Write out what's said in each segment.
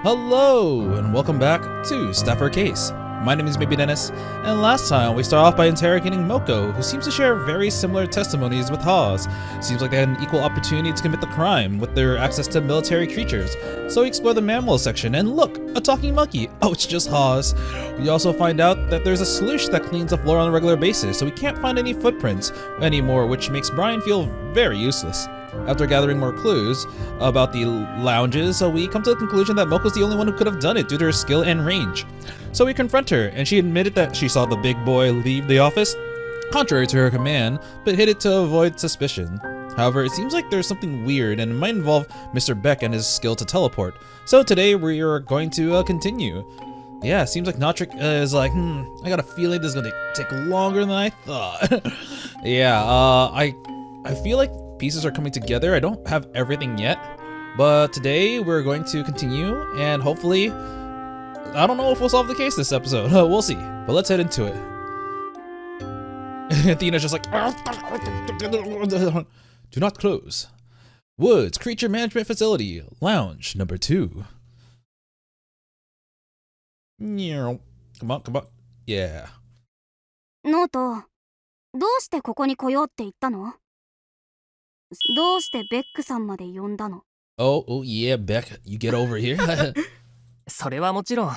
Hello, and welcome back to Staffer Case. My name is Maybe Dennis, and last time we start off by interrogating Moko, who seems to share very similar testimonies with Hawes. Seems like they had an equal opportunity to commit the crime with their access to military creatures. So we explore the mammal section, and look, a talking monkey. Oh, it's just Hawes. We also find out that there's a sluice that cleans the floor on a regular basis, so we can't find any footprints anymore, which makes Brian feel very useless. After gathering more clues about the lounges, we come to the conclusion that Moko's the only one who could have done it due to her skill and range. So we confront her, and she admitted that she saw the big boy leave the office, contrary to her command, but hid it to avoid suspicion. However, it seems like there's something weird, and it might involve Mr. Beck and his skill to teleport. So today we are going to continue. Yeah, it seems like Notrick is like, I got a feeling this is gonna take longer than I thought. Yeah, I feel like pieces are coming together. I don't have everything yet, but today we're going to continue, and hopefully, I don't know if we'll solve the case this episode. We'll see, but let's head into it. Thena's just like, do not close. Woods Creature Management Facility, Lounge number 2. Come on, come on. Yeah. ノート、どうしてここに来ようって言ったの？どうしてベックさんまで呼んだの？ Oh, yeah, Beck, you get over here. それはもちろん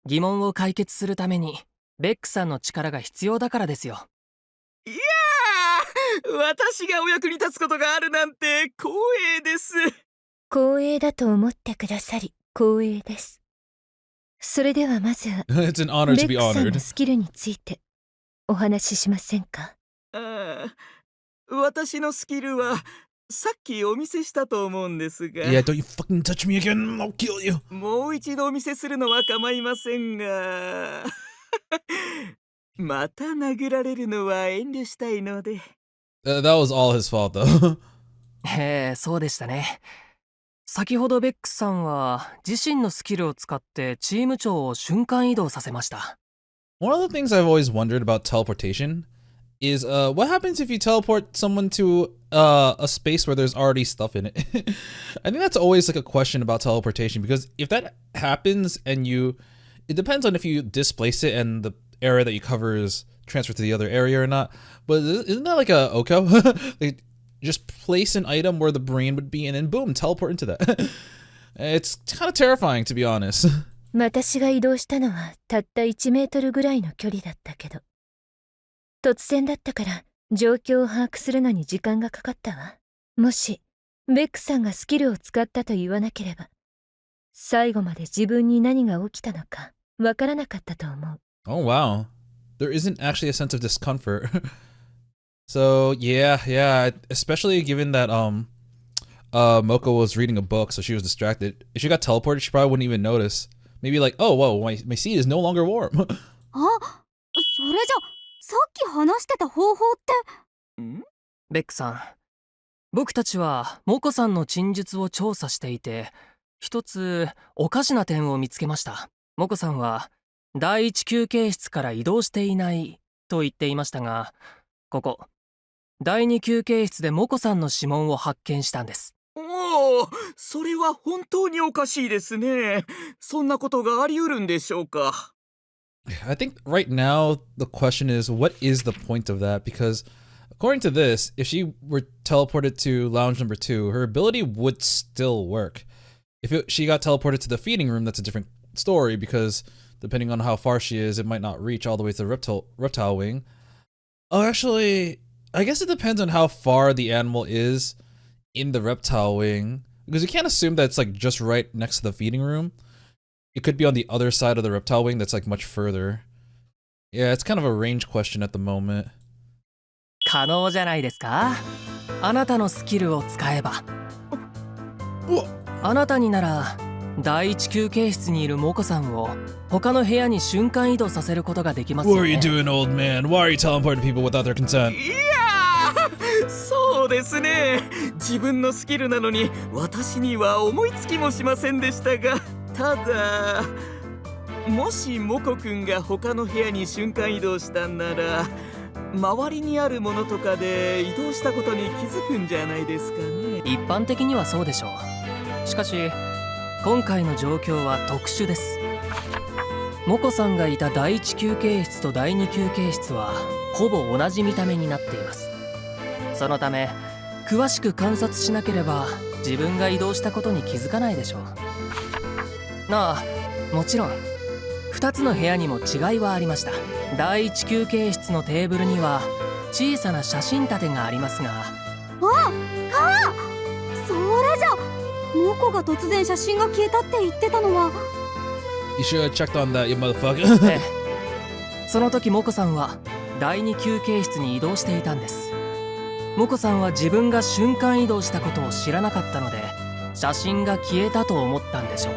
疑問を解決するためにベックさんの力が必要だからですよ。いやー、私がお役に立つことがあるなんて光栄です。光栄だと思ってくださり光栄です。それではまず It's an honor to be ベックさん honored. のスキルについてお話ししませんか？私のスキルはさっきお見せしたと思うんですが、 Yeah, don't you fucking touch me again, I'll kill you. もう一度お見せするのは構いませんがまた殴られるのは遠慮したいので。That was all his fault, though. へえ、そうでしたね。先ほどベックさんは自身のスキルを使ってチーム長を瞬間移動させました。One of the things I've always wondered about teleportation is what happens if you teleport someone to a space where there's already stuff in it. I think that's always like a question about teleportation, because if that happens and it depends on if you displace it and the area that you cover is transferred to the other area or not. But isn't that like a Oko? They just place an item where the brain would be and then boom, teleport into that. It's kind of terrifying, to be honest. 私が移動したのはたった1メートルぐらいの距離だったけど、突然だったから状況を把握するのに時間がかかったわ。もしベックさんがスキルを使ったと言わなければ、最後まで自分に何が起きたのかわからなかったと思う。Oh wow, there isn't actually a sense of discomfort. So yeah, especially given that Moko was reading a book, so she was distracted. If she got teleported, she probably wouldn't even notice. Maybe like, oh whoa, my seat is no longer warm. あ、それじゃさっき話してた方法って？ベックさん、僕たちはモコさんの陳述を調査していて、一つおかしな点を見つけました。モコさんは第一休憩室から移動していないと言っていましたが、ここ第二休憩室でモコさんの指紋を発見したんです。おお、それは本当におかしいですね。そんなことがあり得るんでしょうか。I think right now the question is, what is the point of that? Because according to this, if she were teleported to lounge number 2, her ability would still work. If she got teleported to the feeding room, that's a different story, because depending on how far she is, it might not reach all the way to the reptile wing. Oh, actually, I guess it depends on how far the animal is in the reptile wing, because you can't assume that it's like just right next to the feeding room. It could be on the other side of the reptile wing that's like much further. Yeah, it's kind of a range question at the moment. 可能じゃないですか？あなたのスキルを使えば。あなたになら第一休憩室にいるモコさんを他の部屋に瞬間移動させることができますよね。 What are you doing, old man? Why are you teleporting people without their consent? いやー、そうですね。自分のスキルなのに私には思いつきもしませんでしたが、ただもしモコくんが他の部屋に瞬間移動したんなら、周りにあるものとかで移動したことに気づくんじゃないですかね。一般的にはそうでしょう。しかし今回の状況は特殊です。モコさんがいた第1休憩室と第2休憩室はほぼ同じ見た目になっています。そのため詳しく観察しなければ自分が移動したことに気づかないでしょう。ああ、もちろん2つの部屋にも違いはありました。第1休憩室のテーブルには小さな写真立てがありますが、それじゃモコが突然写真が消えたって言ってたのは。 You should have checked on that, you motherfucker. ええ、その時モコさんは第2休憩室に移動していたんです。モコさんは自分が瞬間移動したことを知らなかったので、写真が消えたと思ったんでしょう。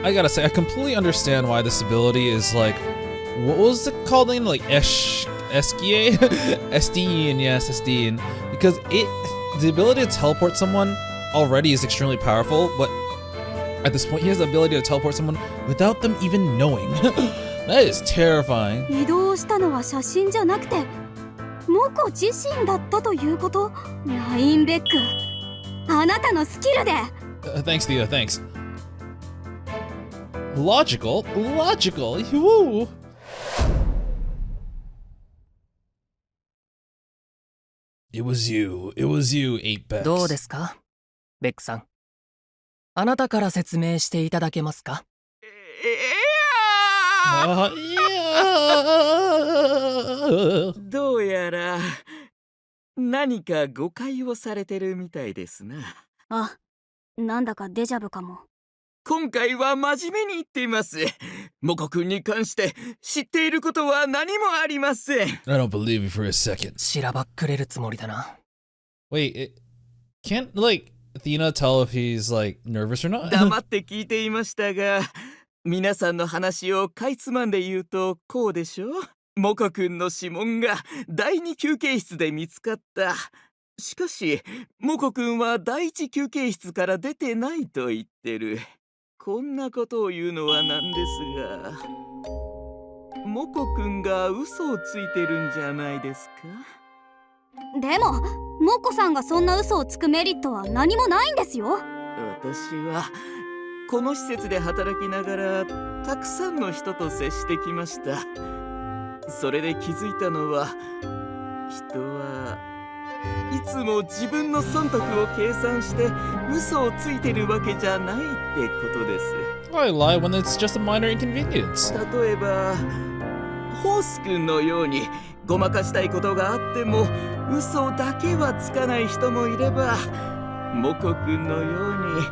I gotta say, I completely understand why this ability is like, what was it called again? Like Eskie? Esteen, yes, Esteen. Because the ability to teleport someone already is extremely powerful, but at this point, he has the ability to teleport someone without them even knowing. That is terrifying. 移動したのは写真じゃなくてモコ自身だったということ。ラインベック、あなたのスキルで。Thanks, Thea, thanks. Logical. Woo. It was you, 8backs. どうですか、ベックさん。あなたから説明していただけますか。どうやら何か誤解をされてるみたいですな。あ、なんだかデジャブかも。今回は真面目に言っています。モコ君に関して知っていることは何もありません。 I don't believe you for a second. しらばっくれるつもりだな。Wait, can't, like, Thena tell if he's, like, nervous or not? 黙って聞いていましたが、皆さんの話をかいつまんで言うとこうでしょう。モコ君の指紋が第2休憩室で見つかった。しかしモコ君は第1休憩室から出てないと言ってる。こんなことを言うのはなんですが、モコ君が嘘をついてるんじゃないですか。でもモコさんがそんな嘘をつくメリットは何もないんですよ。私はこの施設で働きながらたくさんの人と接してきました。それで気づいたのは、人はいつも自分の損得を計算して嘘をついてるわけじゃないってことです。 I lie when it's just a minor inconvenience. 例えばホース君のようにごまかしたいことがあっても嘘だけはつかない人もいれば、モコ君のように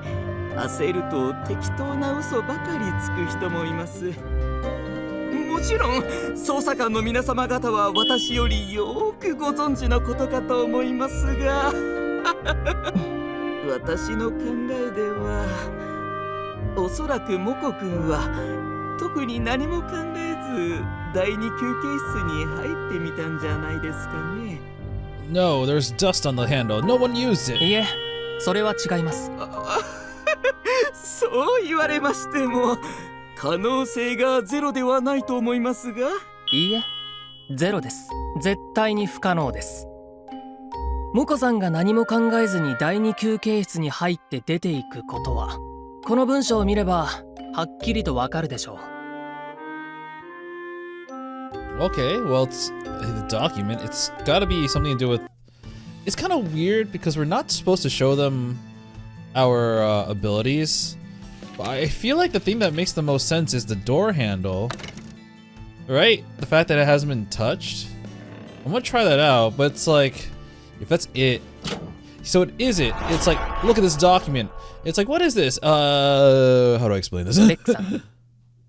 焦ると適当な嘘ばかりつく人もいます。もちろん捜査官の皆様方は私よりよくご存知のことかと思いますが私の考えでは、おそらくモコ君は特に何も考えず第2休憩室に入ってみたんじゃないですかね。 No, there's dust on the handle. No one used it. いえ、それは違います。そう言われましても可能性がゼロではないと思いますが。いいえ、ゼロです。絶対に不可能です。モコさんが何も考えずに第2休憩室に入って出ていくことは、この文章を見ればはっきりとわかるでしょう。Okay, well, it's the document. It's gotta be something to do with... It's kind of weird because we're not supposed to show them our abilities. But I feel like the thing that makes the most sense is the door handle. Right? The fact that it hasn't been touched. I'm gonna try that out, but it's like... If that's it... So it is it. It's like, look at this document. It's like, what is this? How do I explain this? レックさん、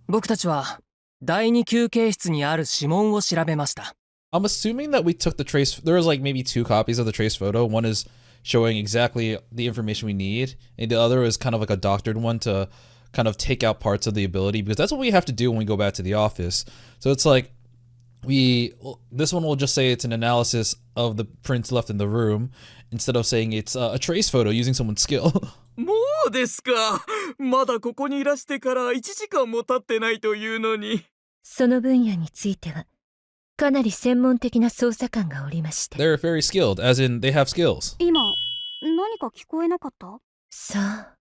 僕たちは第2休憩室にある指紋を調べました。I'm assuming that we took the trace... There was like maybe 2 copies of the trace photo. One is showing exactly the information we need, and the other is kind of like a doctored one to kind of take out parts of the ability, because that's what we have to do when we go back to the office. So it's like, this one will just say it's an analysis of the prints left in the room, instead of saying it's a trace photo using someone's skill. もうですか。まだここにいらしてから1時間も経ってないというのに。その分野についてはかなり専門的な捜査官がおりまして。 They're very skilled, as in they have skills. 今何か聞こえなかった？さ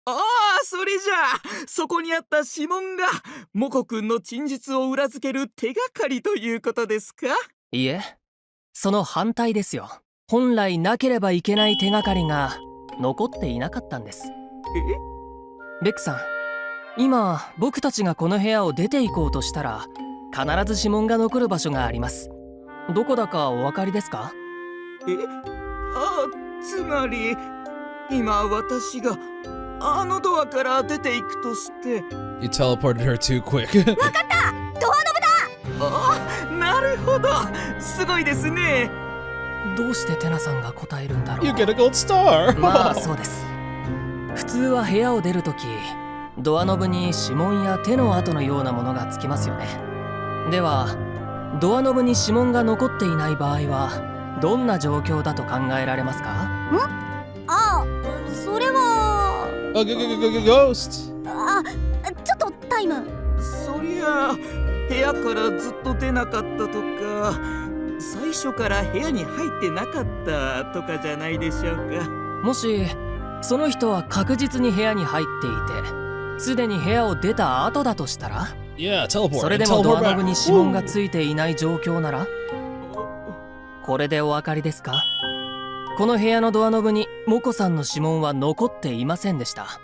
あ、ああ、それじゃあそこにあった指紋がモコくんの陳述を裏付ける手がかりということですか？いえ、その反対ですよ。本来なければいけない手がかりが残っていなかったんです。ベックさん、今僕たちがこの部屋を出て行こうとしたら必ず指紋が残る場所があります。どこだかお分かりですか？つまり今私があのドアから出ていくとして。 You teleported her too quick. ドアノブだ。ああ、なるほど、すごいですね。どうしてテナさんが答えるんだろう。 You get a gold star. まあそうです。普通は部屋を出るときドアノブに指紋や手の跡のようなものがつきますよね。ではドアノブに指紋が残っていない場合はどんな状況だと考えられますか？あ、それはGhost. ちょっとタイム。そりゃあ部屋からずっと出なかったとか、最初から部屋に入ってなかったとかじゃないでしょうか。もしその人は確実に部屋に入っていてすでに部屋を出た後だとしたら、 Yeah, teleport. それでもドアノブに指紋がついていない状況なら、これでお分かりですか？この部屋のドアノブにモコさんの指紋は残っていませんでした。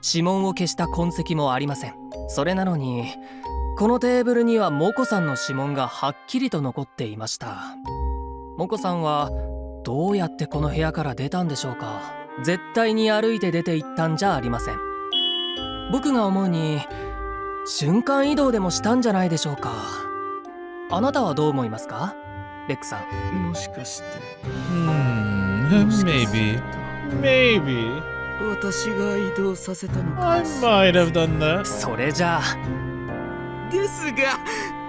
指紋を消した痕跡もありません。それなのにこのテーブルにはモコさんの指紋がはっきりと残っていました。モコさんはどうやってこの部屋から出たんでしょうか？絶対に歩いて出て行ったんじゃありません。僕が思うに瞬間移動でもしたんじゃないでしょうか。あなたはどう思いますか、ベックさん？もしかして Maybe. 私が移動させたのか I もしれない。 might have done that. それじゃあですが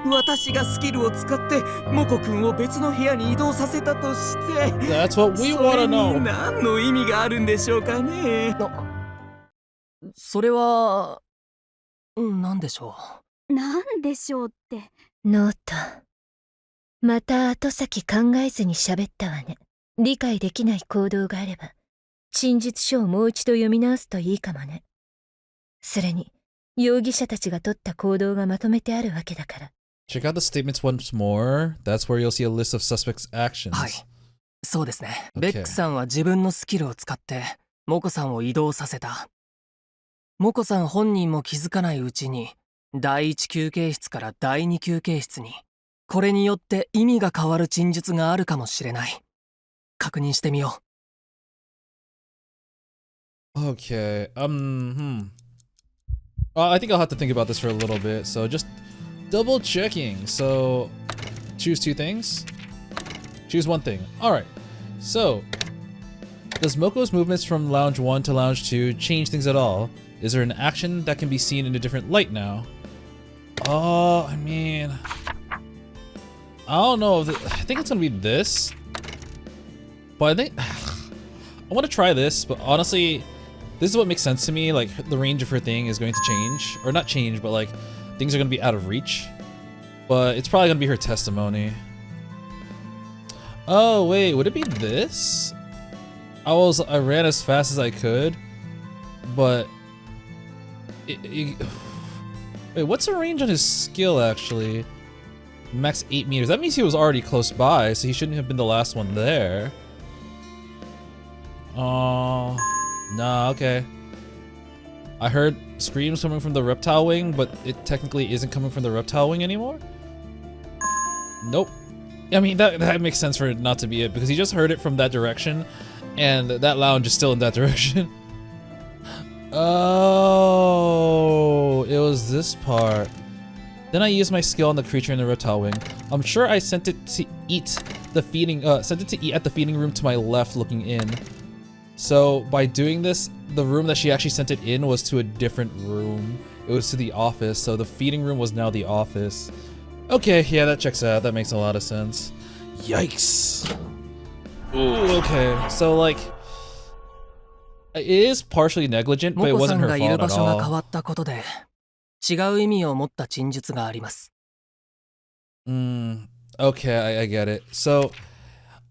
私がスキルを使ってモコくんを別の部屋に移動させたとして、 That's what we そ want れ to に know. 何の意味があるんでしょうかね。それは何でしょなんでしょうって。ノート。また後先考えずに喋ったわね。理解できない行動があれば陳述書をもう一度読み直すといいかもね。それに容疑者たちが取った行動がまとめてあるわけだから。Check out the statements once more. That's where you'll see a list of suspects' actions. う。はい、そうですね。 Okay. ベックさんは自分のスキルを使ってモコさんを移動させた。モコさん本人も気づかないうちに第1休憩室から第2休憩室に、これによって意味が変わる陳述があるかもしれない。確認してみよう。 Okay. I think I'll have to think about this for a little bit. So just double checking. So choose two things. Choose one thing. All right. So does Moko's movements from lounge 1 to lounge 2 change things at all? Is there an action that can be seen in a different light now? Oh, I mean, I don't know. I think it's gonna be this. But I think I want to try this, but honestly, this is what makes sense to me. Like, the range of her thing is going to change, or not change, but like things are going to be out of reach. But it's probably going to be her testimony. Oh wait, would it be this? I ran as fast as I could, but wait, what's the range on his skill actually? Max 8 meters. That means he was already close by, so he shouldn't have been the last one there. Oh, nah, okay. I heard screams coming from the reptile wing, but it technically isn't coming from the reptile wing anymore? Nope. I mean, that makes sense for it not to be it, because he just heard it from that direction, and that lounge is still in that direction. Oh, it was this part. Then I used my skill on the creature in the reptile wing. I'm sure I sent it to eat at the feeding room to my left looking in. So by doing this, the room that she actually sent it in was to a different room. It was to the office, so the feeding room was now the office. Okay, yeah, that checks out. That makes a lot of sense. Yikes. Ooh, okay, so like, it is partially negligent, but it モコさ wasn't ん her がいる fault 場 at 所が変 all. わったことで違う意味を持った陳述があります。Okay, I get it. So,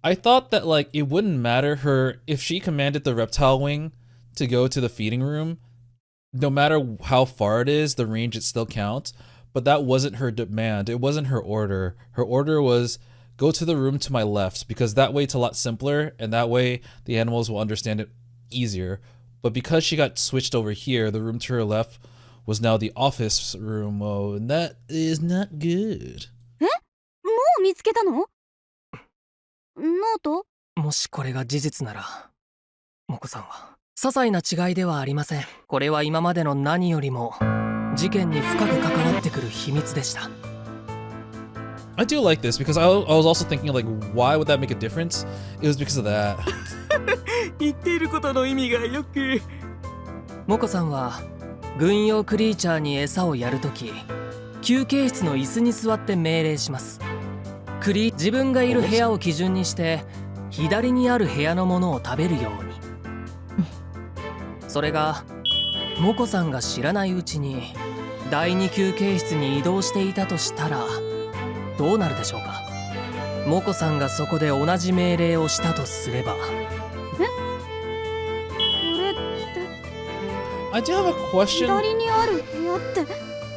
I thought that like it wouldn't matter if she commanded the reptile wing to go to the feeding room, no matter how far it is, the range it still counts. But that wasn't her demand. It wasn't her order. Her order was go to the room to my left, because that way it's a lot simpler and that way the animals will understand it easier. But because she got switched over here, the room to her left was now the office room. Oh, and that is not good. もう見つけたの？ノート？もしこれが事実なら、モコさんは些細な違いではありません。これは今までの何よりも事件に深く関わってくる秘密でした。I do like this because I was also thinking like, why would that make a difference? It was because of that. 言っていることの意味がよく。モコさんは軍用クリーチャーに餌をやるとき、休憩室の椅子に座って命令します。自分がいる部屋を基準にして左にある部屋のものを食べるように。それがモコさんが知らないうちに第2休憩室に移動していたとしたらどうなるでしょうか。モコさんがそこで同じ命令をしたとすれば。これって I do have a question. 左にある部屋って。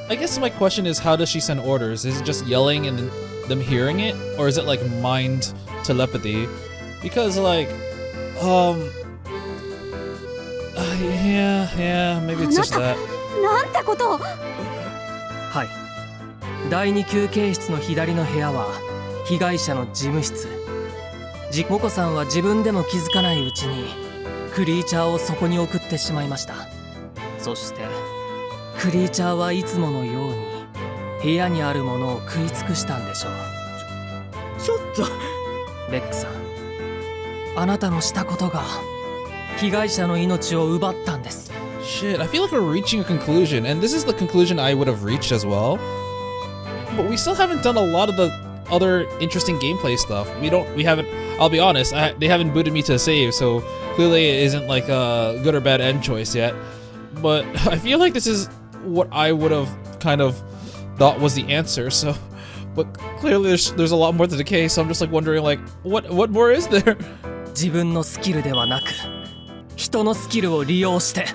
I guess my question is, how does she send orders? Is it just yelling and them hearing it, or is it like mind telepathy? Because like, yeah, maybe it's just that. なんてことを。はい。第2休憩室の左の部屋は被害者の事務室。モコさんは自分でも気づかないうちにクリーチャーをそこに送ってしまいました。そしてクリーチャーはいつものように部屋にあるものを食い尽くしたんでしょう。ちょっとベックさん、あなたのしたことが被害者の命を奪ったんです。 Shit, I feel like we're reaching a conclusion, and this is the conclusion I would have reached as well. But we still haven't done a lot of the other interesting gameplay stuff. We haven't, I'll be honest, they haven't booted me to a save, so clearly it isn't like a good or bad end choice yet. But I feel like this is what I would have kind of thought was the answer, so... But clearly there's a lot more to the case, so I'm just like wondering like, what more is there? 自分のスキルではなく人のスキルを利用して。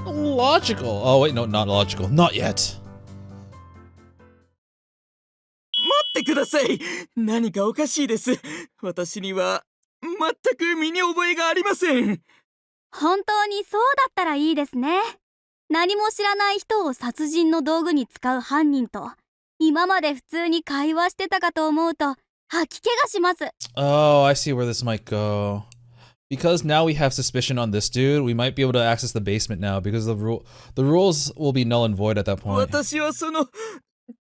Logical. Oh wait, no, not logical. Not yet. 待ってください。何かおかしいです。私には全く身に覚えがありません。本当にそうだったらいいですね。何も知らない人を殺人の道具に使う犯人と今まで普通に会話してたかと思うと吐き気がします。 Oh, I see where this might go. Because now we have suspicion on this dude, we might be able to access the basement now because the rules will be null and void at that point. 私はその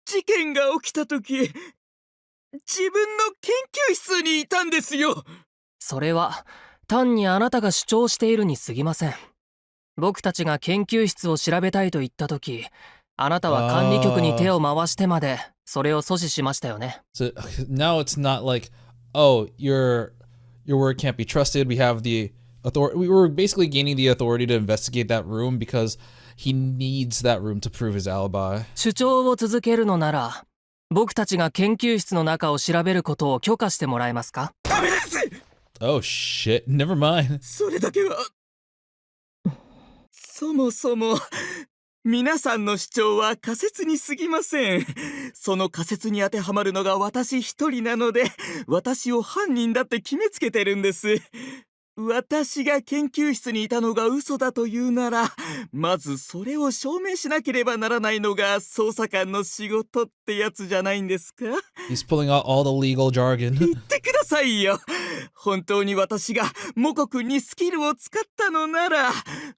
事件が起きた時、自分の研究室にいたんですよ。それは単にあなたが主張しているに過ぎません。僕たちが研究室を調べたいと言った時、あなたは管理局に手を回してまでそれを阻止しましたよね。So now it's not like, oh, your word can't be trusted. We have the authority. We were basically gaining the authority to investigate that room because he needs that room to prove his alibi. 主張を続けるのなら、僕たちが研究室の中を調べることを許可してもらえますか？ダメです。 Oh shit, never mind. それだけは。そもそも皆さんの主張は仮説に過ぎません。その仮説に当てはまるのが私一人なので、私を犯人だって決めつけてるんです。私が研究室にいたのが嘘だというなら、まずそれを証明しなければならないのが捜査官の仕事ってやつじゃないんですか？ He's pulling out all the legal jargon. 言ってくださいよ。本当に私がモコ君にスキルを使ったのなら、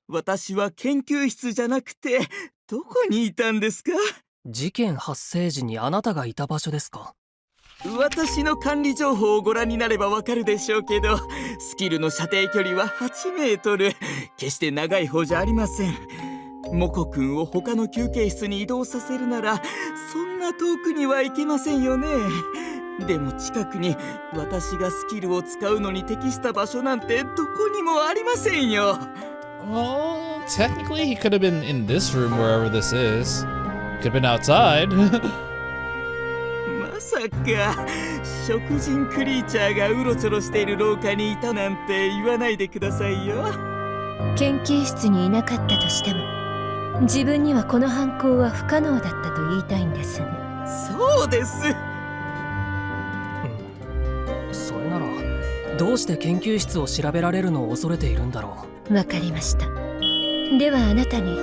私は研究室じゃなくてどこにいたんですか？事件発生時にあなたがいた場所ですか？私の管理情報をご覧になればわかるでしょうけど、スキルの射程距離は8メートル。決して長い方じゃありません。モコ君を他の休憩室に移動させるなら、そんな遠くには行けませんよね。でも近くに私がスキルを使うのに適した場所なんてどこにもありませんよ。Well, technically he could have been in this room wherever this is. Could have been outside. まさか食人クリーチャーがうろちょろしている廊下にいたなんて言わないでくださいよ。研究室にいなかったとしても、自分にはこの犯行は不可能だったと言いたいんですね。そうです。それならどうして研究室を調べられるのを恐れているんだろう。わかりました。ではあなたに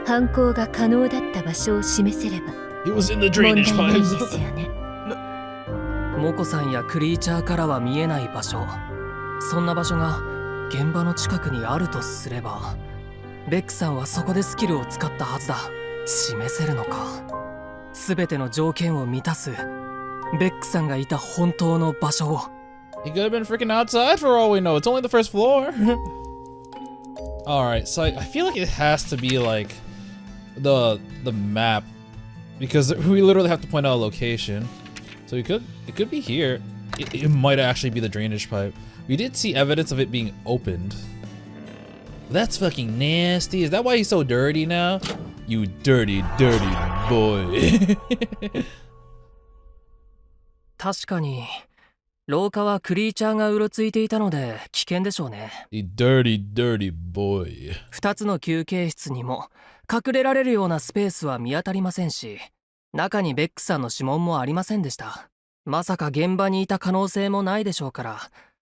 犯行が可能だった場所を示せれば It was in the 問題 drainage ないん pipes. ですよね。モコさんやクリーチャーからは見えない場所、そんな場所が現場の近くにあるとすれば、ベックさんはそこでスキルを使ったはずだ。示せるのか。全ての条件を満たすベックさんがいた本当の場所を。 He could have been freaking outside for all we know. It's only the first floor. Alright, so I feel like it has to be like the map, because we literally have to point out a location. So it could be here. It might actually be the drainage pipe. We did see evidence of it being opened. That's fucking nasty. Is that why he's so dirty now? You dirty, dirty boy. 確かに廊下はクリーチャーがうろついていたので危険でしょうね。 You dirty, dirty boy. 2つの休憩室にも隠れられるようなスペースは見当たりませんし、中にベックさんの指紋もありませんでした。まさか現場にいた可能性もないでしょうから、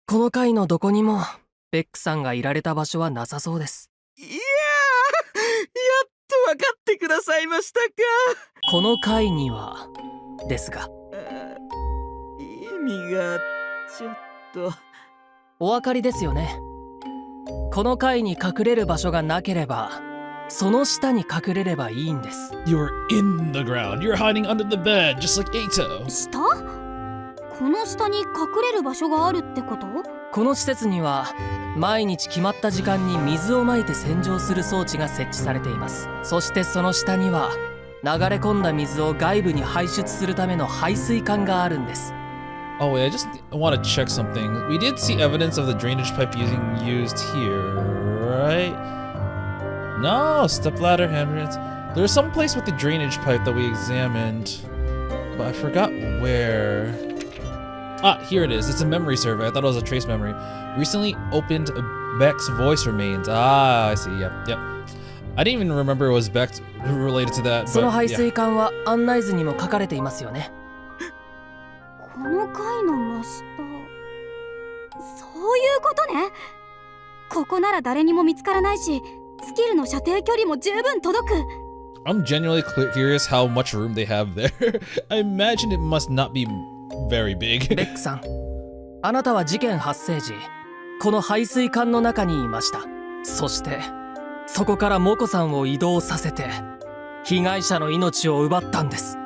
この階のどこにもベックさんがいられた場所はなさそうです。いやー、やっと分かってくださいましたか。この階にはですが、意味がちょっと。お分かりですよね。この階に隠れる場所がなければ、その下に隠れればいいんです。 You're in the ground. You're hiding under the bed, just like Ato. 下？この下に隠れる場所があるってこと？この施設には毎日決まった時間に水をまいて洗浄する装置が設置されています。そしてその下には流れ込んだ水を外部に排出するための排水管があるんです。 Oh wait, I just want to check something. We did see evidence of the drainage pipe used here, right? No, stepladder, handrails. There's some place with the drainage pipe that we examined, but I forgot where. Ah, here it is. It's a memory survey. I thought it was a trace memory. Recently opened Beck's voice remains. Ah, I see. Yep. I didn't even remember it was Beck related to that. その But 排 yeah. 水管は案内図にも書かれていますよね。この階の真下。そういうことね。ここなら誰にも見つからないし、スキルの射程距離も十分届く。I'm genuinely curious how much room they have there. I imagine it must not be very big. ベックさん、あなたは事件発生時、この排水管の中にいました。そしてそこからモコさんを移動させて被害者の命を奪ったんです。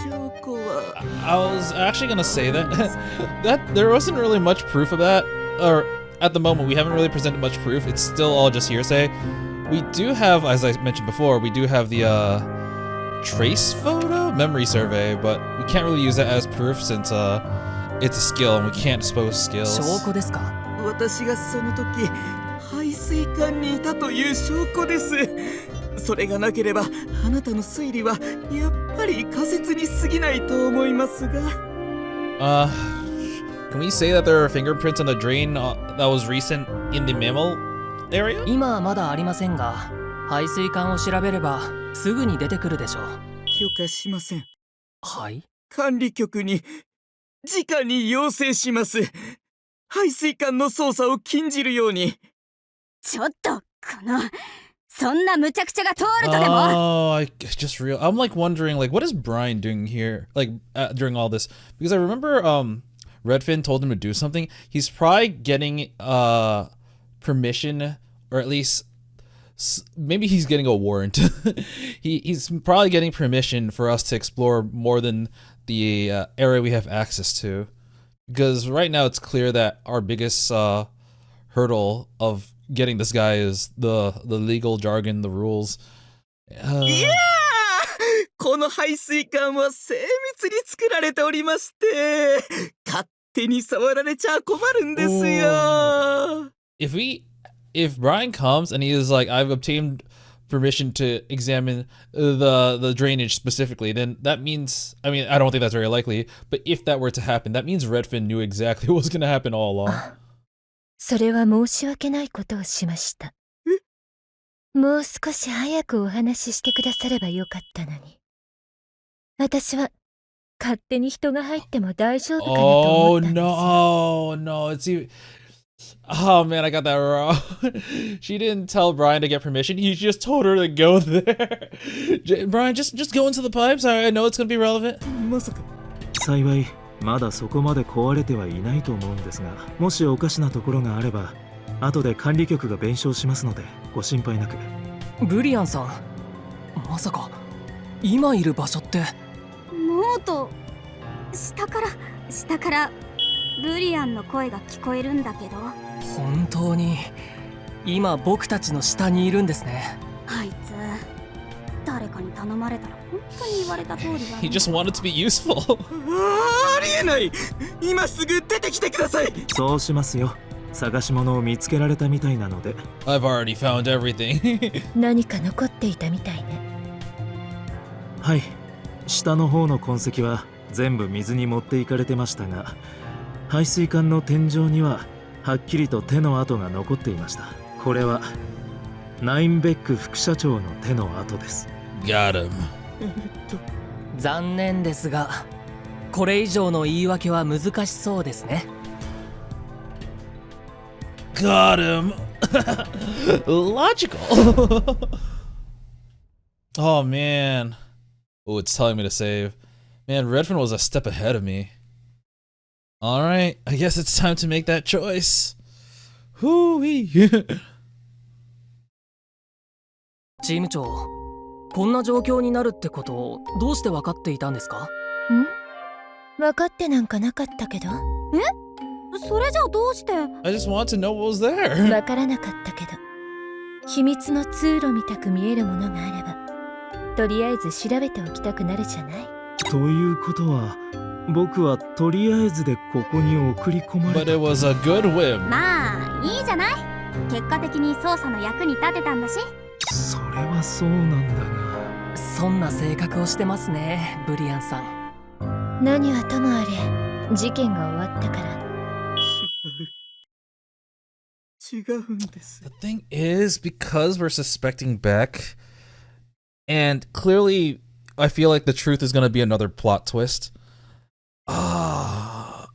証拠は。I was actually gonna say that there wasn't really much proof of that, or at the moment we haven't really presented much proof. It's still all just hearsay. We do have, as I mentioned before, we do have the trace photo memory survey, but we can't really use that as proof since it's a skill and we can't expose skills. 証拠ですか。私がその時排水管にいたという証拠です。それがなければあなたの推理はやっぱり仮説に過ぎないと思いますが。Can we say that there are fingerprints on the drain that was recent in the mammal area? 今はまだありませんが、排水管を調べればすぐに出てくるでしょう。許可しません。はい。管理局に直に要請します。排水管の操作を禁じるように。ちょっと、そんな無茶苦茶が通るとでも。 Oh, I just real. I'm like wondering, like, what is Brian doing here, like during all this? Because I remember, Redfin told him to do something. He's probably getting permission, or at least maybe he's getting a warrant. He's probably getting permission for us to explore more than the area we have access to. Because right now it's clear that our biggest hurdle of getting this guy is the legal jargon, the rules. いやー、この排水管は精密に作られておりまして、勝手に触られちゃ困るんですよ。If Brian comes and he is like, I've obtained permission to examine the drainage specifically, then that means, I mean, I don't think that's very likely, but if that were to happen, that means Redfin knew exactly what was going to happen all along. それは申し訳ないことをしました。もう少し早くお話ししてくださればよかったのに。私は勝手に人が入っても大丈夫かなと思ったんですよ。Oh no, it's even... Oh man, I got that wrong. She didn't tell Brian to get permission. He just told her to go there. Brian, just go into the pipes. I know it's gonna be relevant. まさか。幸いまだそこまで壊れてはいないと思うんですが、もしおかしなところがあれば後で管理局が弁償しますのでご心配なく。ブリアンさん、まさか今いる場所って。ノート、下からブリアンの声が聞こえるんだけど。本当に今僕たちの下にいるんですね。あいつ誰かに頼まれたら本当に言われた通りだね。He just wanted to be useful. ありえない。今すぐ出てきてください。そうしますよ。探し物を見つけられたみたいなので。 I've already found everything. 何か残っていたみたいね。はい、下の方の痕跡は全部水に持っていかれてましたが、排水管の天井にははっきりと手の跡が残っていました。これはナインベック副社長の手の跡です。 Got him. 残念ですが、これ以上の言い訳は難しそうですね。Got him. Logical. Oh man. Oh, it's telling me to save. Man, Redfin was a step ahead of me. Alright, I guess it's time to make that choice. Hoo-wee. チーム長、こんな状況になるってことをどうして分かっていたんですか？分かってなんかなかったけど。それじゃあどうして？ I just want to know what was there. 分からなかったけど、秘密の通路みたく見えるものがあればとりあえず調べておきたくなるじゃない。ということは僕はとりあえずでここに送り込まれ But た。 it was a good whim. まあいいじゃない。結果的に捜査の役に立てたんだし。それはそうなんだが。そんな性格をしてますね、ブリアンさん。何はともあれ事件が終わったから。違うんです。 The thing is, because we're suspecting Beck, and clearly I feel like the truth is going to be another plot twist. I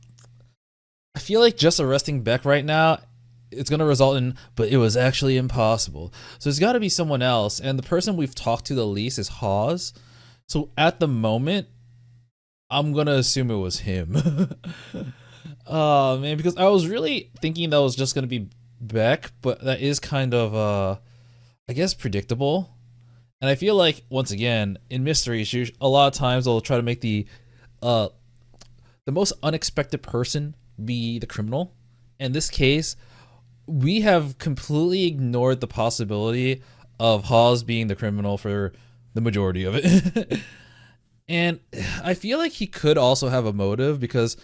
feel like just arresting Beck right now, it's going to result in, but it was actually impossible. So there's got to be someone else, and the person we've talked to the least is Hawes. So at the moment, I'm going to assume it was him. Oh man, because I was really thinking that was just going to be Beck, but that is kind of, I guess, predictable. And I feel like, once again, in mysteries, a lot of times they'll try to make the most unexpected person be the criminal. In this case, we have completely ignored the possibility of Hawes being the criminal for the majority of it. And I feel like he could also have a motive, because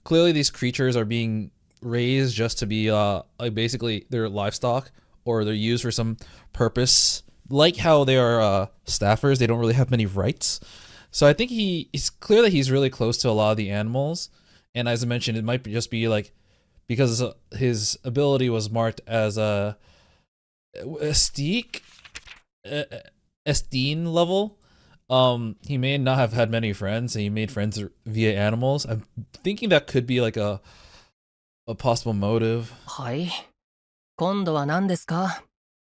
clearly these creatures are being raised just to be like basically they're livestock, or they're used for some purpose. Like how they are staffers, they don't really have many rights. So I think it's clear that he's really close to a lot of the animals. And as I mentioned, it might just be like because his ability was marked as a Esteem level. He may not have had many friends, and he made friends via animals. I'm thinking that could be like a possible motive. はい。今度は何ですか？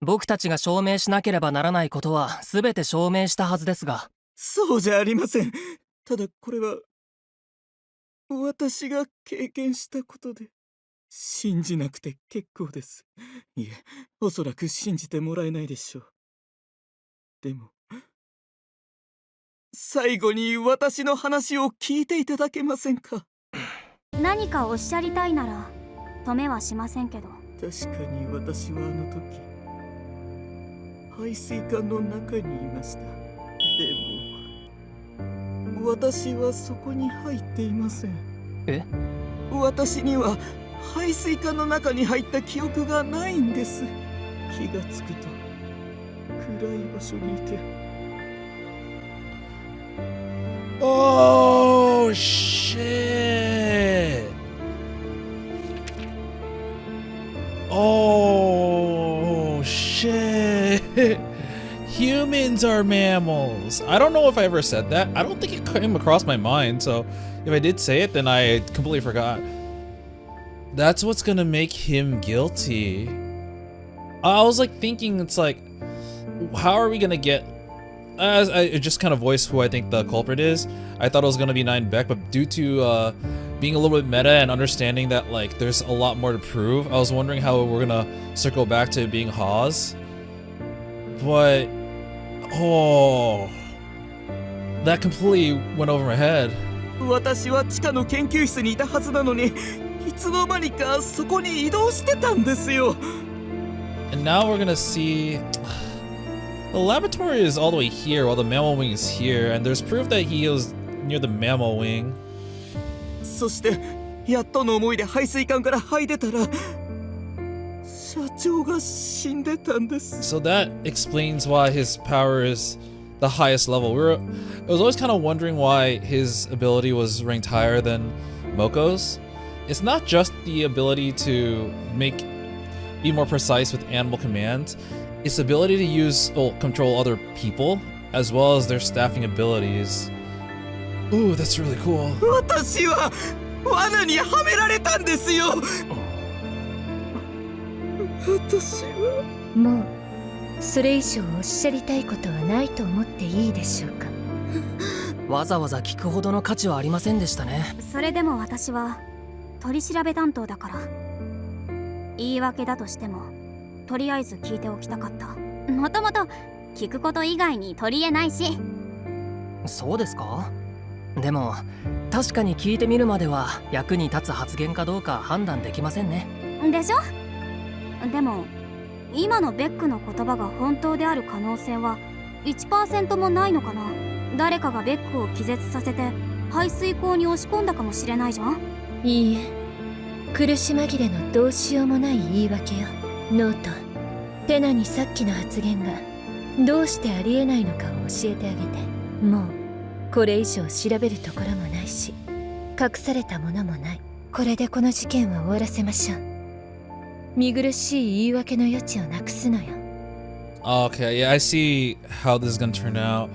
僕たちが証明しなければならないことは全て証明したはずですが。そうじゃありません。ただこれは私が経験したことで、信じなくて結構です。いえ、おそらく信じてもらえないでしょう。でも最後に私の話を聞いていただけませんか？何かおっしゃりたいなら止めはしませんけど。確かに私はあの時排水管の中にいました。でも私はそこに入っていません。え？私には排水管の中に入った記憶がないんです。気がつくと暗い場所にいて。Oh shit! Oh shit! Humans are mammals. I don't know if I ever said that. I don't think it came across my mind, so if I did say it, then I completely forgot. That's what's gonna make him guilty. I was like thinking, it's like, how are we gonna get... As I just kind of voiced who I think the culprit is. I thought it was gonna be 9 Beck, but due to being a little bit meta and understanding that like there's a lot more to prove, I was wondering how we're gonna circle back to it being Hawes. But oh, that completely went over my head. 私は地下の研究室にいたはずなのに、いつの間にかそこに移動してたんですよ。And now we're gonna see the laboratory is all the way here while the mammal wing is here, and there's proof that he was near the mammal wing. そしてやっとの思いで排水管から這い出たら、社長が死んでたんです。 So that explains why his power is the highest level. I was always kind of wondering why his ability was ranked higher than Moko's. It's not just the ability to be more precise with animal commands. It's the ability to control other people as well as their staffing abilities. Ooh, that's really cool. 私は罠にはめられたんですよ。私はもうそれ以上おっしゃりたいことはないと思っていいでしょうか。わざわざ聞くほどの価値はありませんでしたね。それでも私は取り調べ担当だから、言い訳だとしてもとりあえず聞いておきたかった。もともと聞くこと以外に取り柄ないし。そうですか？でも確かに聞いてみるまでは役に立つ発言かどうか判断できませんね。でしょ？でも今のベックの言葉が本当である可能性は 1% もないのかな。誰かがベックを気絶させて排水口に押し込んだかもしれないじゃん。いいえ、苦し紛れのどうしようもない言い訳よ。ノート、テナにさっきの発言がどうしてありえないのかを教えてあげて。もうこれ以上調べるところもないし、隠されたものもない。これでこの事件は終わらせましょう。見苦しい言い訳の余地をなくすのよ。 Okay, yeah, I see how this is gonna turn out.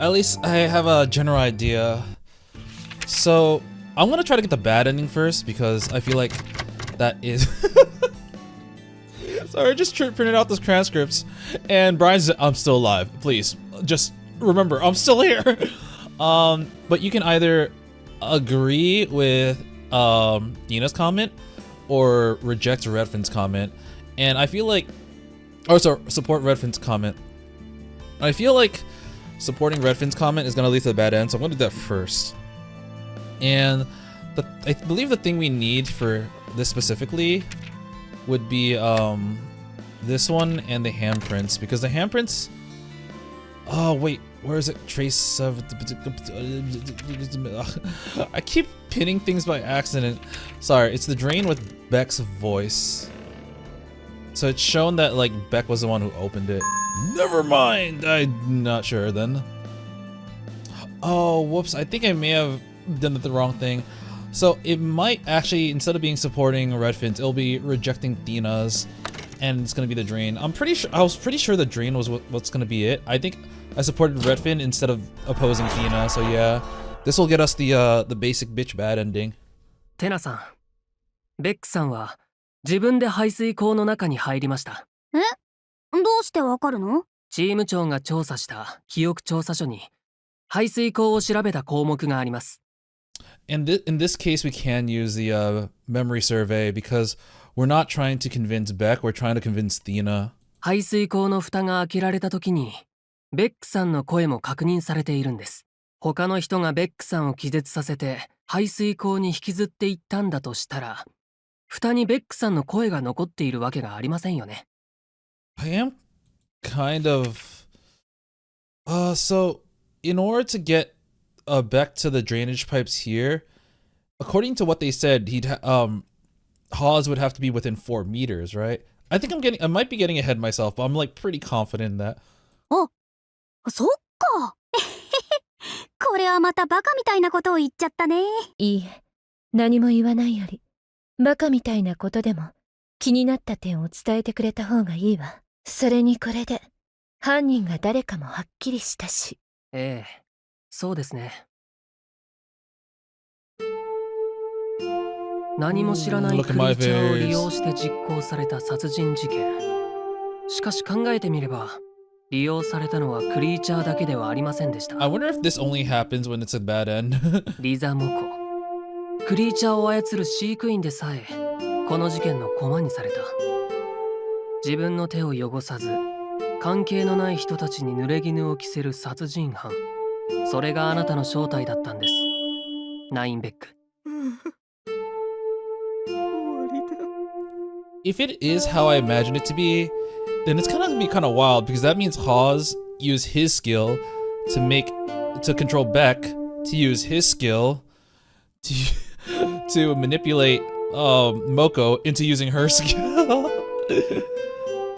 At least I have a general idea. So I'm gonna try to get the bad ending first because I feel like that is... Sorry, I just printed out those transcripts and Brian's I'm still alive. Please, just remember, I'm still here. But you can either agree with Thena's comment or reject Redfin's comment. And I feel like... Or sorry, support Redfin's comment. I feel like supporting Redfin's comment is gonna lead to the bad end, so I'm gonna do that first. And I believe the thing we need for this specifically would be this one and the handprints, because the handprints... Oh wait, where is it? Trace of... I keep pinning things by accident. Sorry, it's the drain with Beck's voice. So it's shown that like Beck was the one who opened it. Never mind, I'm not sure then. Oh, whoops, I think I may have done the wrong thing. So it might actually, instead of being supporting Redfin's, it'll be rejecting Thena's, and it's gonna be the drain. I was pretty sure the drain was what's gonna be it. I think I supported Redfin instead of opposing Thena, so yeah. This will get us the basic bitch bad ending. テナさん、ベックさんは自分で排水口の中に入りました。え？どうしてわかるの？チーム長が調査した記憶調査書に排水口を調べた項目があります。In this case, we can use the memory survey because we're not trying to convince Beck, we're trying to convince Thena. 排水口の蓋が開けられた時に、ベックさんの声も確認されているんです。他の人がベックさんを気絶させて排水口に引きずっていったんだとしたら、蓋にベックさんの声が残っているわけがありませんよね。I am kind of... So, in order to get Beck to the drainage pipes here, according to what they said, Hawes would have to be within 4 meters, right? I think I might be getting ahead myself, but I'm like pretty confident in that. そっか。これはまたバカみたいなことを言っちゃったね。いいえ、何も言わないより、バカみたいなことでも気になった点を伝えてくれた方がいいわ。それにこれで、犯人が誰かもはっきりしたし。ええ、そうですね。何も知らないクリーチャーを利用して実行された殺人事件。しかし考えてみれば、利用されたのはクリーチャーだけではありませんでした。I wonder if this only happens when it's a bad end. リザモコ。クリーチャーを操る飼育員でさえ、この事件の駒にされた。自分の手を汚さず、関係のない人たちに濡れ衣を着せる殺人犯。それがあなたの正体だったんです。ナインベック。If it is how I imagine it to be, then it's gonna be kind of wild because that means Hawes used his skill to control Beck, to use his skill to manipulate Moko into using her skill.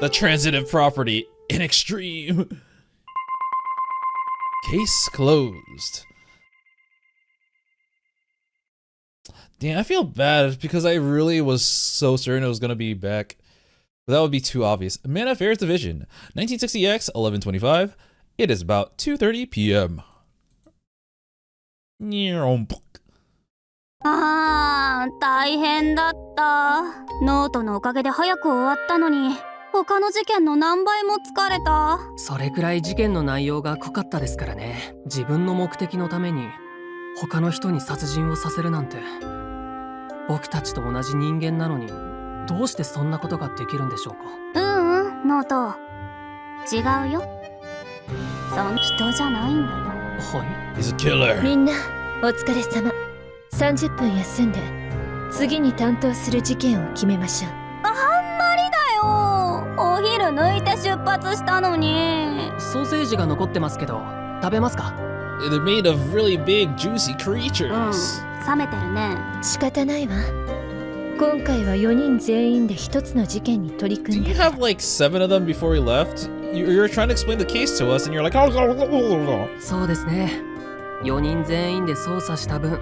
The transitive property in extreme. Case closed. Damn, I feel bad because I really was so certain it was gonna be Beck. But that would be too obvious. Man Affairs Division, 1960X, 1125. It is about 2:30 p.m. 大変だった。ノートのおかげで早く終わったのに、他の事件の何倍も疲れた。それくらい事件の内容が濃かったですからね。自分の目的のために他の人に殺人をさせるなんて。僕たちと同じ人間なのに、どうしてそんなことができるんでしょうか。ノート。違うよ。そん人じゃないんだよ。はい。He's a killer. みんな、お疲れ様。30分休んで、次に担当する事件を決めましょう。あんまりだよ。お昼抜いて出発したのに。ソーセージが残ってますけど、食べますか？ They're made of really big, juicy creatures. 冷めてるね。仕方ないわ。今回は4人全員で一つの事件に取り組ん Didn't で you have like 7 of them before we left? You were trying to explain the case to us and you're like, oh. そうですね。4人全員で捜査した分、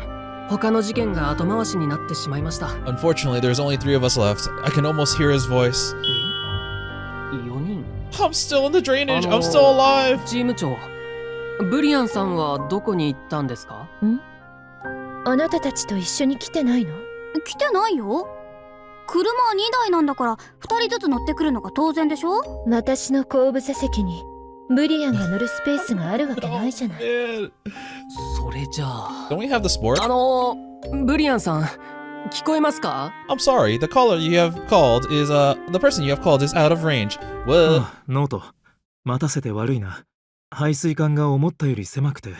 他の事件が後回しになってしまいました。Unfortunately, there's only 3 of us left. I can almost hear his voice. 4人？ I'm still in the drainage. I'm still alive. チーム長、ブリアンさんはどこに行ったんですか？あなたたちと一緒に来てないの？来てないよ。車2台なんだから2人ずつ乗ってくるのが当然でしょ。私の後部座席にブリアンが乗るスペースがあるわけないじゃない。それじゃあ。Don't we have the sport? ブリアンさん、聞こえますか？ I'm sorry. The caller you have called is the person you have called is out of range. Well, ノート、待たせて悪いな。排水管が思ったより狭くて、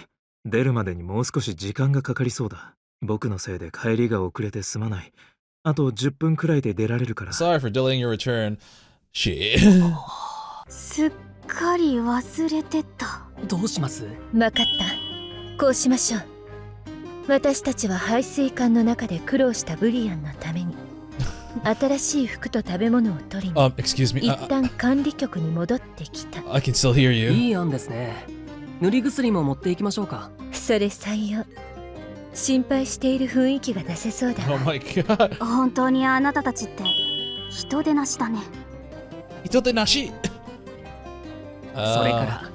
出るまでにもう少し時間がかかりそうだ。僕のせいで帰りが遅れてすまない。あと10分くらいで出られるから。sorry for delaying your return. Shit. すっかり忘れてた。どうします？わかった。こうしましょう。私たちは排水管の中で苦労したブリアンのために新しい服と食べ物を取りに Excuse me. 一旦管理局に戻ってきた。I can still hear you. いい案ですね。塗り薬も持っていきましょうか。それ採用。心配している雰囲気が出せそうだわ。 Oh my god. 本当にあなたたちって人手なしだね。人手なし。それから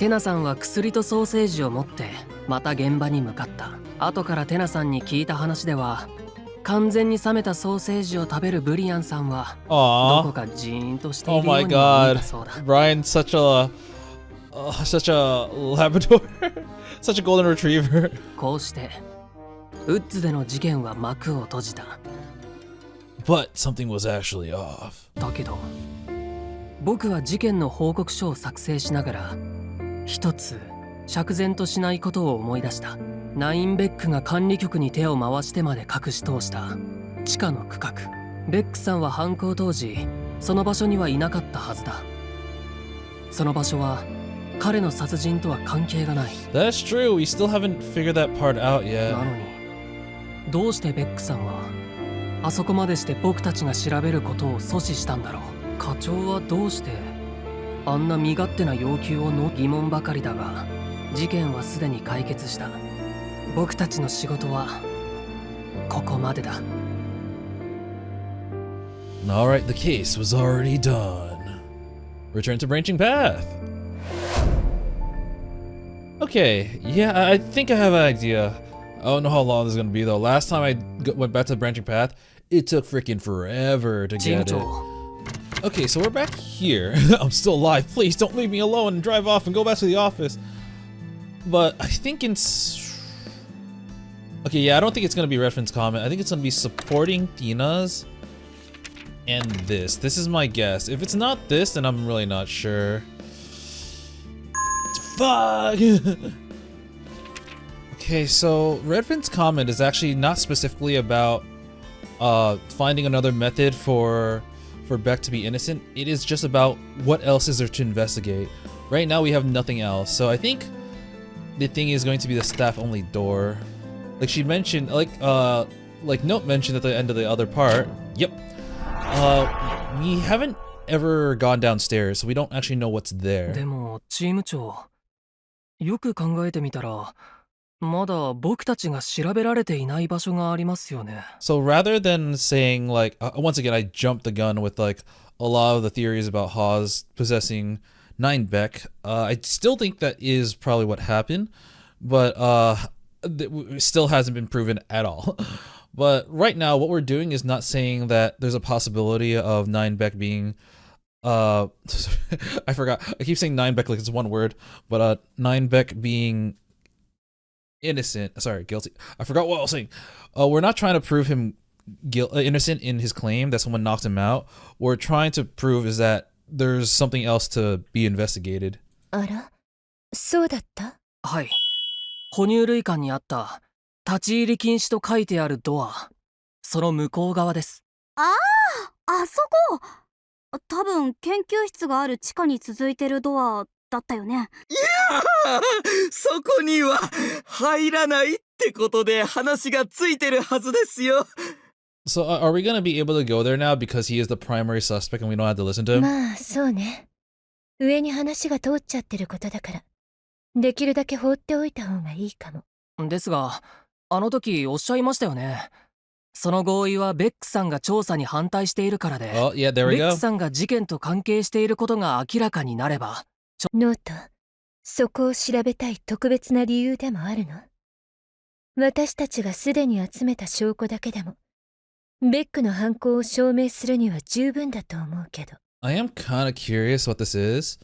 テナさんは薬とソーセージを持ってまた現場に向かった。後からテナさんに聞いた話では、完全に冷めたソーセージを食べるブリアンさんはどこかジーンとしてい Oh るよう my に見え god. たそうだ。 Brian's such a Labrador. Such a golden retriever. こうしてウッズでの事件は幕を閉じた。 But something was actually off. だけど僕は事件の報告書を作成しながら一つ釈然としないことを思い出した。ナインベックが管理局に手を回してまで隠し通した地下の区画。ベックさんは犯行当時その場所にはいなかったはずだ。その場所は彼の殺人とは関係がない。 That's true. We still haven't figured that part out yet. なのにどうしてベックさんはあそこまでして僕たちが調べることを阻止したんだろう。課長はどうしてあんな身勝手な要求をの疑問ばかりだが、事件はすでに解決した。僕たちの仕事はここまでだ。 Alright, the case was already done. Return to branching path. Okay, yeah, I think I have an idea. I don't know how long this is gonna be though. Last time I went back to branching path, it took freaking forever to get it. Okay, so we're back here. I'm still alive. Please don't leave me alone and drive off and go back to the office. But I think okay, yeah, I don't think it's gonna be reference comment. I think it's gonna be supporting Thena's and this. This is my guess. If it's not this, then I'm really not sure. Fuck! Okay, so Redfin's comment is actually not specifically about finding another method for Beck to be innocent. It is just about what else is there to investigate. Right now we have nothing else, so I think the thing is going to be the staff-only door. Like she mentioned, like Note mentioned at the end of the other part. Yep. We haven't ever gone downstairs, so we don't actually know what's there. でもチーム長、よく考えてみたらまだ僕たちが調べられていない場所がありますよね。 So rather than saying like once again I jumped the gun with like a lot of the theories about Hawes possessing 9 Beck, I still think that is probably what happened, but it still hasn't been proven at all. But right now what we're doing is not saying that there's a possibility of 9 Beck being I forgot, I keep saying 9 Beck like it's one word, but 9 Beck being innocent, sorry, guilty. I forgot what I was saying. We're not trying to prove him innocent in his claim that someone knocked him out. What we're trying to prove is that there's something else to be investigated. あら、そうだった？はい。哺乳類館にあった立ち入り禁止と書いてあるドア、その向こう側です。あそこ。多分研究室がある地下に続いてるドアだったよね。いやー、そこには入らないってことで話がついてるはずですよ。 So are we gonna be able to go there now because he is the primary suspect and we don't have to listen to him? まあそうね。上に話が通っちゃってることだから、できるだけ放っておいた方がいいかも。ですが、あの時おっしゃいましたよね。その合意はベックさんが調査に反対しているからで、Oh, yeah, there ベ we ッ go. クさんが事件と関係していることが明らかになれば、ノート、そこを調べたい特別な理由でもあるの？私たちがすでに集めた証拠だけでも、ベックの犯行を証明するには十分だと思うけど。I am kind of curious what this is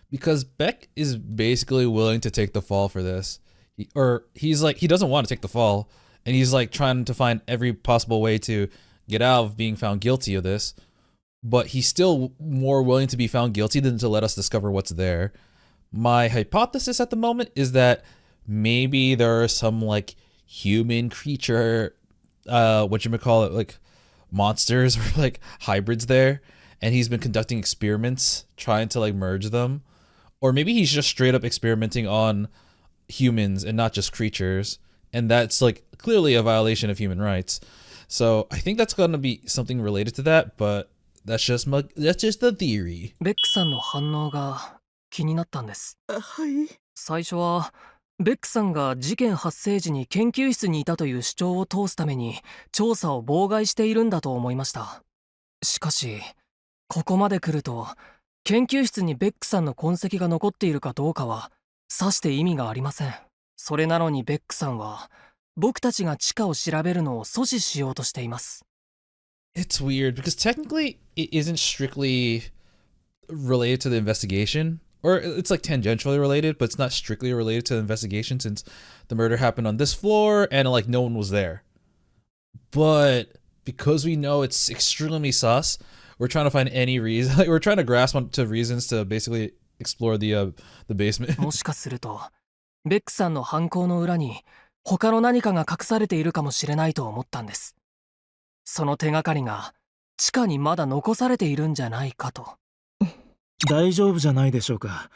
because Beck is basically willing to take the fall for this. He's like, he doesn't want to take the fall and he's like trying to find every possible way to get out of being found guilty of this. But he's still more willing to be found guilty than to let us discover what's there. My hypothesis at the moment is that maybe there are some like human creature, whatchamacallit, like monsters or like hybrids there, and he's been conducting experiments trying to like merge them. Or maybe he's just straight up experimenting on humans and not just creatures, and that's like clearly a violation of human rights. So I think that's gonna be something related to that, but that's just the theory. ベックさんの反応が気になったんです。はい。最初はベックさんが事件発生時に研究室にいたという主張を通すために調査を妨害しているんだと思いました。しかしここまで来ると研究室にベックさんの痕跡が残っているかどうかはさして意味がありません。それなのにベックさんは僕たちが地下を調べるのを阻止しようとしています。It's weird because technically it isn't strictly related to the investigation, or it's like tangentially related, but it's not strictly related to the investigation since the murder happened on this floor and like no one was there. But because we know it's extremely sus, we're trying to find any reason, like we're trying to grasp onto reasons to basically explore the basement. もしかするとベックさんの犯行の裏に他の何かが隠されているかもしれないと思ったんです。その手がかりが地下にまだ残されているんじゃないかと。大丈夫じゃないでしょうか。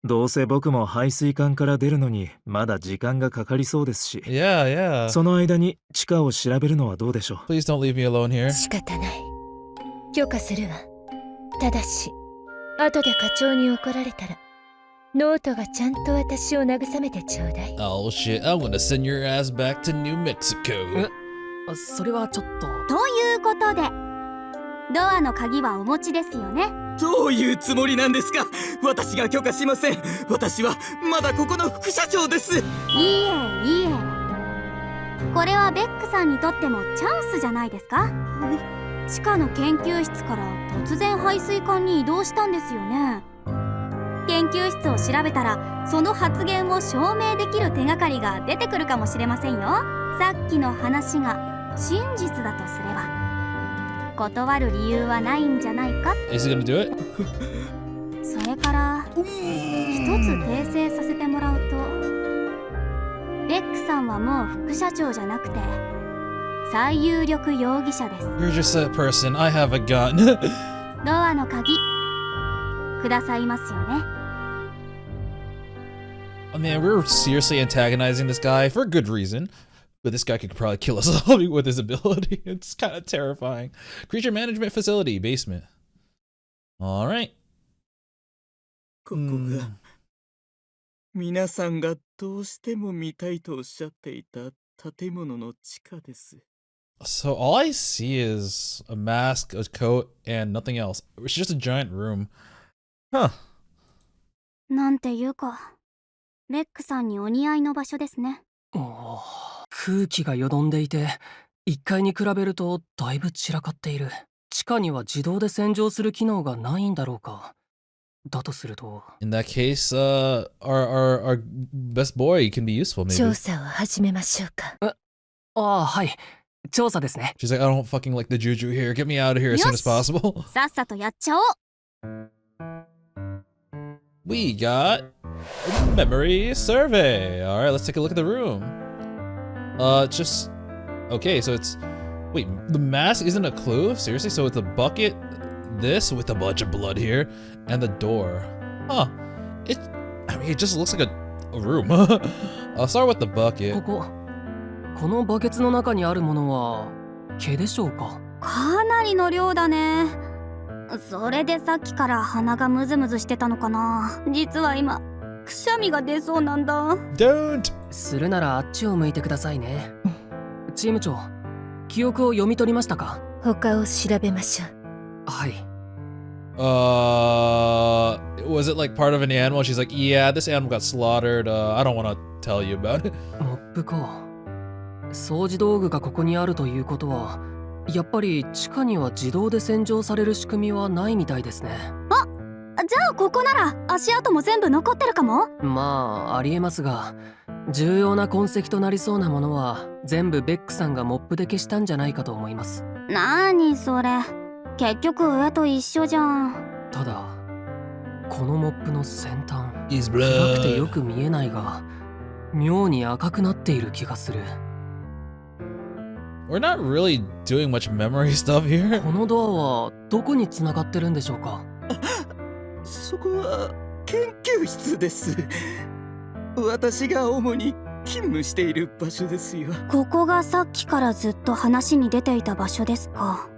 どうせ僕も排水管から出るのにまだ時間がかかりそうですし。Yeah, yeah. その間に地下を調べるのはどうでしょう。 Please don't leave me alone here. 仕方ない。許可するわ。ただし後で課長に怒られたらノートがちゃんと私を慰めてちょうだい。 Oh shit, I'm gonna send your ass back to New Mexico. それはちょっと。ということでドアの鍵はお持ちですよね。どういうつもりなんですか。私が許可しません。私はまだここの副社長です。いいえいいえ、これはベックさんにとってもチャンスじゃないですか。地下の研究室から突然排水管に移動したんですよね。研究室を調べたらその発言を証明できる手がかりが出てくるかもしれませんよ。さっきの話が真実だとすれば断る理由はないんじゃないか。 Is he gonna do it? それから一つ訂正させてもらうと、ベックさんはもう副社長じゃなくて最有力容疑者です。 You're just a person. I have a gun. ドアの鍵くださいますよね。Oh, man, we're seriously antagonizing this guy for good reason. But this guy could probably kill us all with his ability. It's kind of terrifying. Creature management facility, basement. Alright. ここが皆さんがどうしても見たいとおっしゃっていた建物の地下です。 So all I see is a mask, a coat, and nothing else. It's just a giant room. Huh. なんていうかベックさんにお似合いの場所ですね。空気がよどんでいて、1階に比べるとだいぶ散らかっている。地下には自動で洗浄する機能がないんだろうか。だとすると。 In that case, our best boy can be useful, maybe. 調査を始めましょうか。はい。調査ですね。 She's like, I don't fucking like the juju here. Get me out of here as soon as possible. さっさとやっちゃおう。 We got a memory survey. All right, let's take a look at the room. Just okay. So it's wait, the mask isn't a clue. Seriously? So it's a bucket, this with a bunch of blood here, and the door. Huh? I mean, it just looks like a room. I'll start with the bucket. このバケツの中にあるものは毛でしょうか。かなりの量だね。それでさっきから鼻がムズムズしてたのかな。実は今くしゃみが出そうなんだ。 Don't. するならあっちを向いてくださいね。チーム長、記憶を読み取りましたか。他を調べましょう。はい。Was it like part of an animal? She's like, yeah, this animal got slaughtered. I don't want to tell you about it. モップか。掃除道具がここにあるということは、やっぱり地下には自動で洗浄される仕組みはないみたいですね。じゃあここなら足跡も全部残ってるかも。まあありえますが、重要な痕跡となりそうなものは全部ベックさんがモップで消したんじゃないかと思います。なにそれ、結局上と一緒じゃん。ただこのモップの先端、 He's 暗くてよ blood. く見えないが妙に赤くなっている気がする。 We're not really doing much memory stuff here. このドアはどこに繋がってるんでしょうか。そこは研究室です。私が主に勤務している場所ですよ。ここがさっきからずっと話に出ていた場所ですか。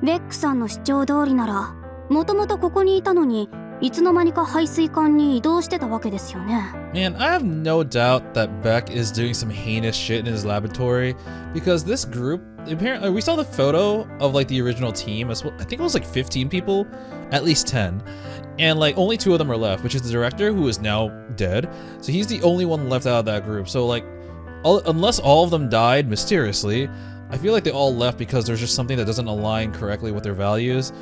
ベックさんの主張通りならもともとここにいたのにいつの間にか排水管に移動してたわけですよね。 Man, I have no doubt that Beck is doing some heinous shit in his laboratory because this group, apparently, we saw the photo of like the original team. I think it was like 15 people, at least 10, and like only 2 of them are left, which is the director who is now dead. So he's the only one left out of that group. So like, unless all of them died mysteriously, I feel like they all left because there's just something that doesn't align correctly with their values,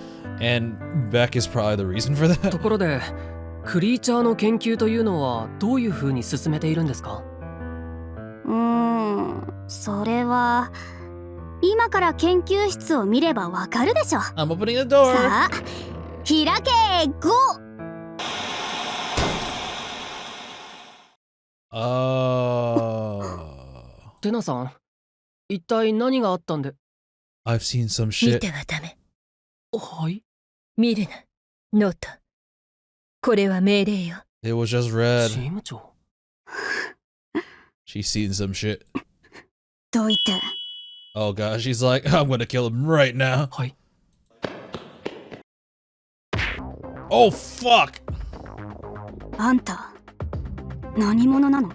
and Beck is probably the reason for と that. ころでクリーチャーの研究というのはどういう風に進めているんですか。それは今から研究室を見ればわかるでしょ。 I'm opening the door. さあ開けゴー。テナさん、一体何があったんで。 I've seen some 見 shit. てはダメ。はい。見るな、ノート。これは命令よ。 It was just チ red. ーム長。 She's seen some shit. どいて。 Oh gosh, she's like, I'm gonna kill him right now. はい。Oh fuck! あんた何者なの？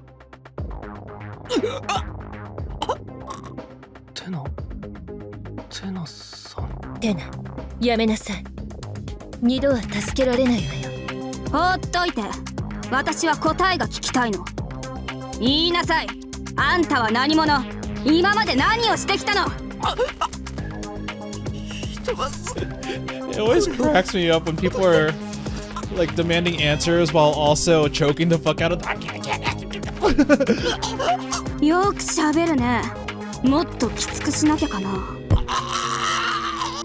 テナさん。テナ、やめなさい。二度は助けられないわよ。放っといて。私は答えが聞きたいの。言いなさい。あんたは何者？今まで何をしてきたの？ It always cracks me up when people are like demanding answers while also choking the fuck out of them. よく喋るね。もっときつくしなきゃかな。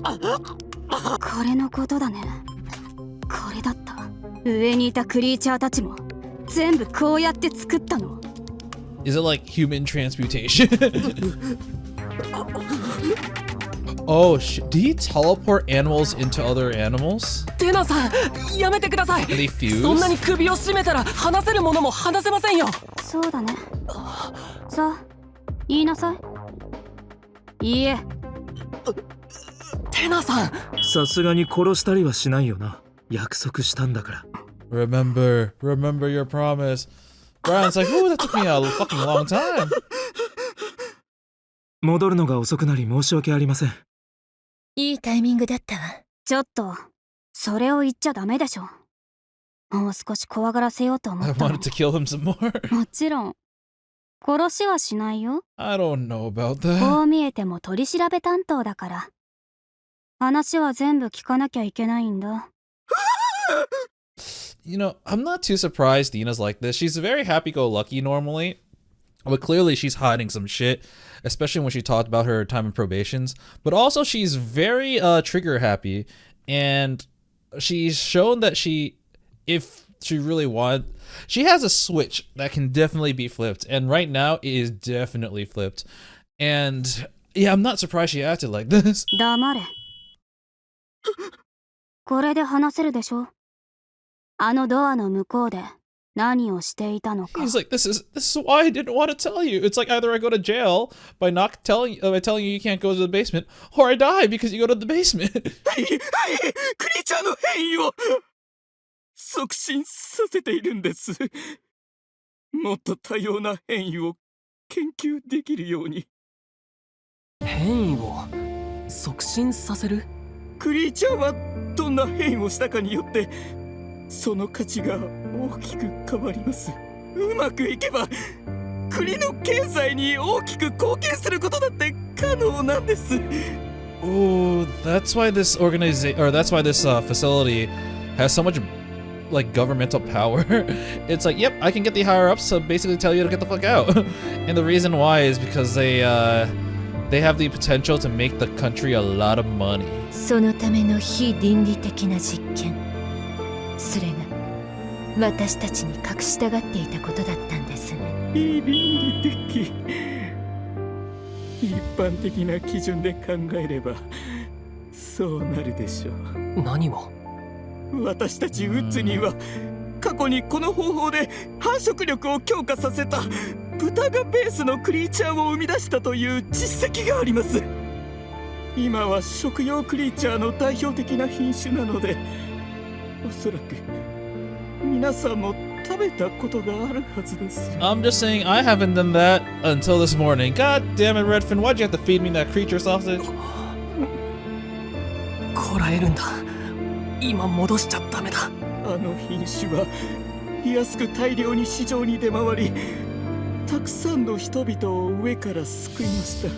これのことだね。これだった。上にいたクリーチャーたちも全部こうやって作ったの。Is it like human transmutation? Oh shit. Do you teleport animals into other animals? テナさん、やめてください。 They fuse? そんなに首を絞めたら話せるものも話せませんよ。そうだね。さあ、言いなさい。いいえ。テナさん。さすがに殺したりはしないよな。約束したんだから。Remember your promise. Brian's like, oh, that took me a fucking long time. 戻るのが遅くなり申し訳ありません。いいタイミングだったわ。ちょっと、それを言っちゃダメでしょ。もう少し怖がらせようと思 I ったの。 wanted to kill him some more. もちろん。殺しはしないよ。 I don't know about こ that. う見えても取り調べ担当だから。話は全部聞かなきゃいけないんだ。You know, I'm not too surprised Dina's like this. She's very happy-go-lucky normally, but clearly she's hiding some shit, especially when she talked about her time in probations. But also she's very trigger happy, and she's shown that if she really wanted, she has a switch that can definitely be flipped, and right now it is definitely flipped. And yeah, I'm not surprised she acted like this. 黙れ。これで話せるでしょ。あのドアの向こうで何をしていたのか。 He's like, this is why I didn't want to tell you. It's like either I go to jail by telling you you can't go to the basement, or I die because you go to the basement. はいはい、クリーチャーの変異を促進させているんです。もっと多様な変異を研究できるように。変異を促進させる？クリーチャーはどんな変異をしたかによってその価値が大きく変わります。うまくいけば国の経済に大きく貢献することだって可能なんです。 Oh, that's why this facility has so much like governmental power. It's like, yep, I can get the higher ups to basically tell you to get the fuck out. And the reason why is because they have the potential to make the country a lot of money. そのための非倫理的な実験。それが私たちに隠したがっていたことだったんですね。非倫理的。一般的な基準で考えればそうなるでしょう。何を？私たちウッズには過去にこの方法で繁殖力を強化させた豚がベースのクリーチャーを生み出したという実績があります。今は食用クリーチャーの代表的な品種なのでおそらく皆さんも食べたことがあるはずです。 I'm just saying I haven't done that until this morning. God damn it, Redfin, why'd you have to feed me that creature sausage? こらえるんだ。今戻しちゃダメだ。あの品種は安く大量に市場に出回りたくさんの人々を上から救いました。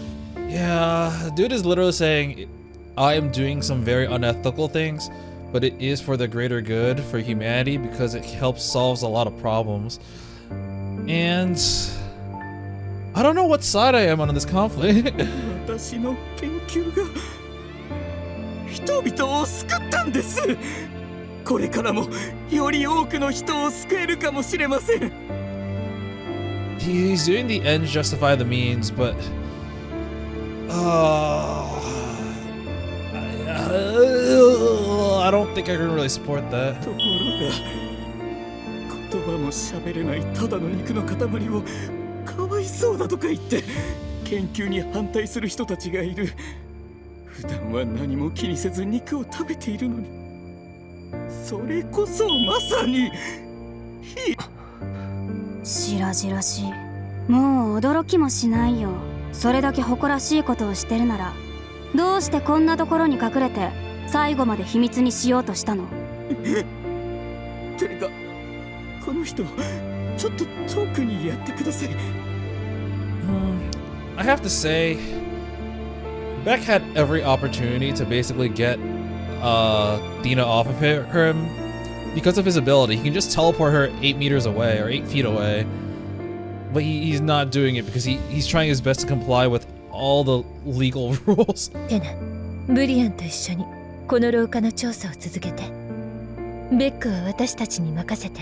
Yeah, dude is literally saying I am doing some very unethical things, but it is for the greater good for humanity because it helps solves a lot of problems. And I don't know what side I am on this conflict. 私の研究が人々を救ったんです。これからもより多くの人を救えるかもしれません。 He's doing the ends justify the means, but I don't think I can really support that. ところが言葉も喋れないただの肉の塊をかわいそうだとか言って研究に反対する人たちがいる。普段は何も気にせず肉を食べているのにそれこそまさに白々しい。もう驚きもしないよ。それだけ誇らしいことをしてるなら、どうしてこんなところに隠れて最後まで秘密にしようとしたの？てかこの人ちょっと遠くにやってください。I have to say, Beck had every opportunity to basically get Thena off of him because of his ability. He can just teleport her 8 meters away or 8 feet away, but he's not doing it because he's trying his best to comply with all the legal rules. テナ、ブリアンと一緒にこの廊下の調査を続けて。ベックは私たちに任せて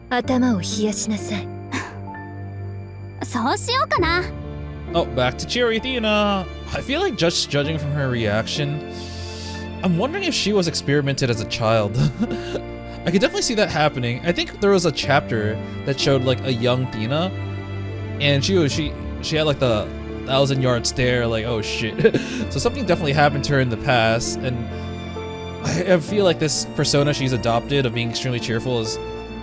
頭を冷やしなさい。そうしようかな。Oh, back to cheery Thena. I feel like just judging from her reaction, I'm wondering if she was experimented as a child. I could definitely see that happening. I think there was a chapter that showed like a young Thena, and she had like the 1,000-yard stare, like oh shit. So something definitely happened to her in the past, and I feel like this persona she's adopted of being extremely cheerful is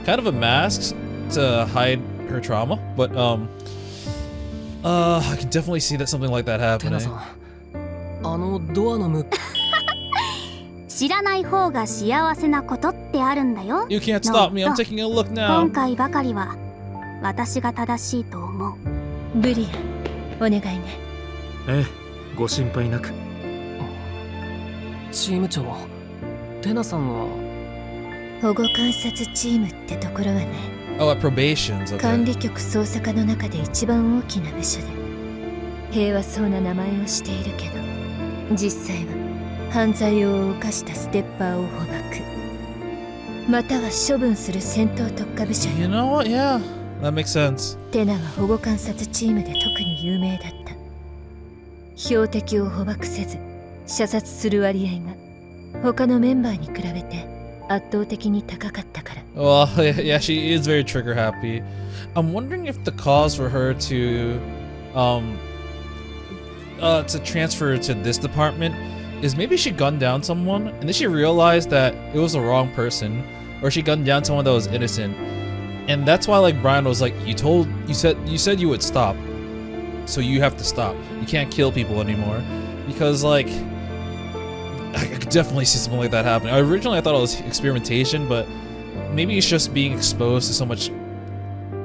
kind of a mask to hide her trauma, but I can definitely see that something like that テナ happening. さん、ドアの向知らない方が幸せなことってあるんだよ。 You can't stop me. I'm taking a look 今 now. 回ばかりは私が正しいと思う。ブリアン、お願いね。ええ、ご心配なく。チーム長、テナさんは保護観察チームってところはね、 Oh, at probations. 管 Okay. 理局捜査課の中で一番大きな部署で平和そうな名前をしているけど、実際は犯罪を犯したステッパーを捕獲または処分する戦闘特化部署 You よ。 know what? Yeah, that makes sense. テナは保護観察チームで特に有名だった。標的を捕獲せず射殺する割合が他のメンバーに比べて圧倒的に高かったから。 Well, yeah, she is very trigger happy. I'm wondering if the cause for her to transfer to this department is maybe she gunned down someone and then she realized that it was the wrong person, or she gunned down someone that was innocent, and that's why like Brian was like, you said you would stop, so you have to stop. You can't kill people anymore, because like I could definitely see something like that happening. Originally I thought it was experimentation, but maybe it's just being exposed to so much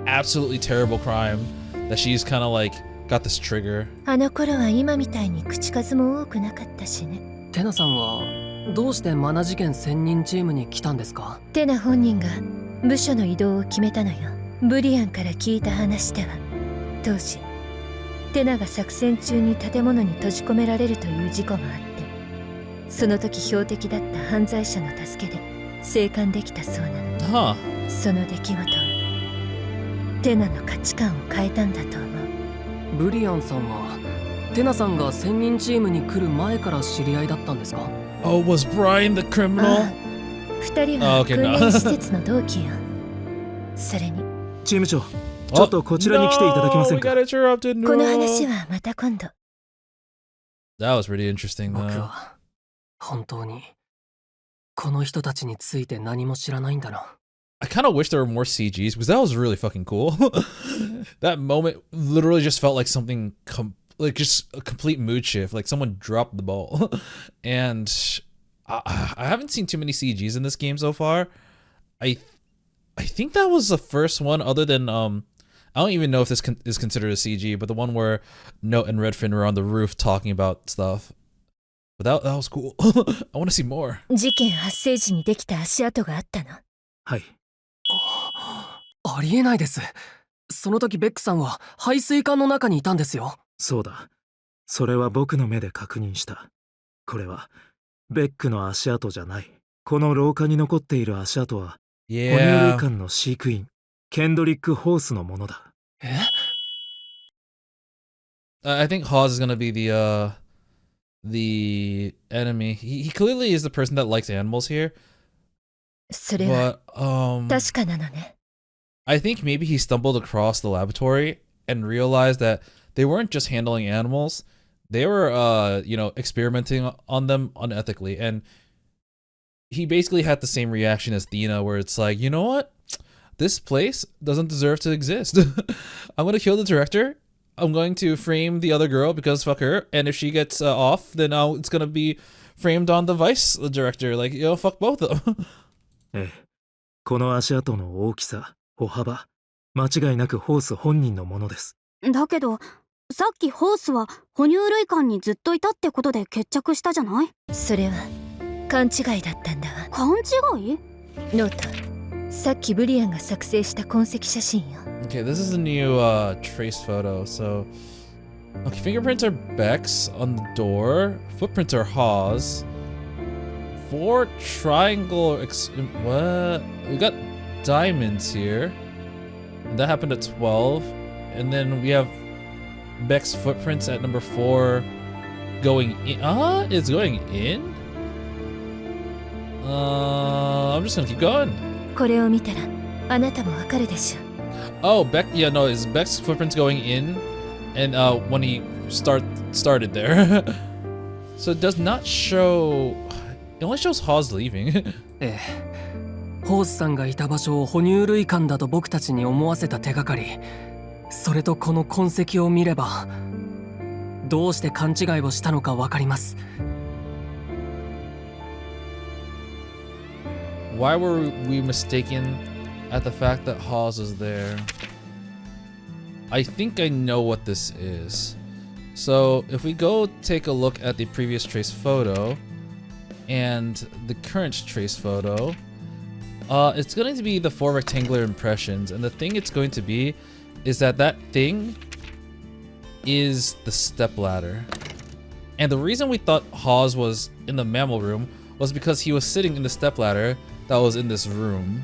absolutely terrible crime that she's kind of like got this trigger. あの頃は今みたいに口数も多くなかったしね。テナさんはどうしてマナ事件専任チームに来たんですか？テナ本人が部署の移動を決めたのよ。ブリアンから聞いた話では、当時テナが作戦中に建物に閉じ込められるという事故があって、その時標的だった犯罪者の助けで生還できたそうなの。 Huh. その出来事がテナの価値観を変えたんだと思う。ブリアンさんはテナさんが専任チームに来る前から知り合いだったんですか？ Oh, was Brian the あ criminal? あ、二人は Okay, 訓 no. 練施設の同期よ。それにチーム長、ちょっとこちらに来ていただけません No, か？ we got interrupted. この話 No. はまた今度。 That was pretty interesting 僕 though. は本当にこの人たちについて何も知らないんだな。I kind of wish there were more CGs because that was really fucking cool. That moment literally just felt like something like just a complete mood shift, like someone dropped the ball. And I haven't seen too many CGs in this game so far. I think that was the first one other than I don't even know if this is considered a CG, but the one where Note and Redfin were on the roof talking about stuff. But that was cool. I want to see more. 事件発生時にできた足跡があったの。はい。ありえないです。その時ベックさんは排水管の中にいたんですよ。そうだ。それは僕の目で確認した。これはベックの足跡じゃない。この廊下に残っている足跡は、哺乳類 Yeah. 館の飼育員ケンドリック・ホースのものだ。え？ I think Hawes is gonna be the enemy. He clearly is the person that likes animals here. それは But 確かなのね。I think maybe he stumbled across the laboratory and realized that they weren't just handling animals. They were experimenting on them unethically. And he basically had the same reaction as Thena, where it's like, you know what? This place doesn't deserve to exist. I'm gonna kill the director. I'm going to frame the other girl because fuck her. And if she gets off, then it's gonna be framed on the vice director. Like, fuck both of them. ええ、この足跡の大きさ、歩幅、間違いなくホース本人のものです。だけど、さっきホースは哺乳類館にずっといたってことで決着したじゃない？それは勘違いだったんだわ。勘違い？ノート、さっきブリアンが作成した痕跡写真よ。Okay, this is a new trace photo. So, okay, fingerprints are Beck's on the door. Footprints are Hawes. 4 triangle. What? We got diamonds here. That happened at 12. And then we have Beck's footprints at number 4 going in. It's going in? I'm just gonna keep going. これを見たらあなたもわかるでしょ。Oh, Beck. Yeah, no, is Beck's footprints going in? And when he started there. So it does not show. It only shows Hawes leaving. ええ、ホースさんがいた場所を哺乳類館だと僕たちに思わせた手がかり、それとこの痕跡を見ればどうして勘違いをしたのかわかります。Why were we mistaken at the fact that Hawes is there? I think I know what this is. So if we go take a look at the previous trace photo and the current trace photo, it's going to be the 4 rectangular impressions, and the thing it's going to be is that thing is the stepladder. And the reason we thought Hawes was in the mammal room was because he was sitting in the stepladder that was in this room.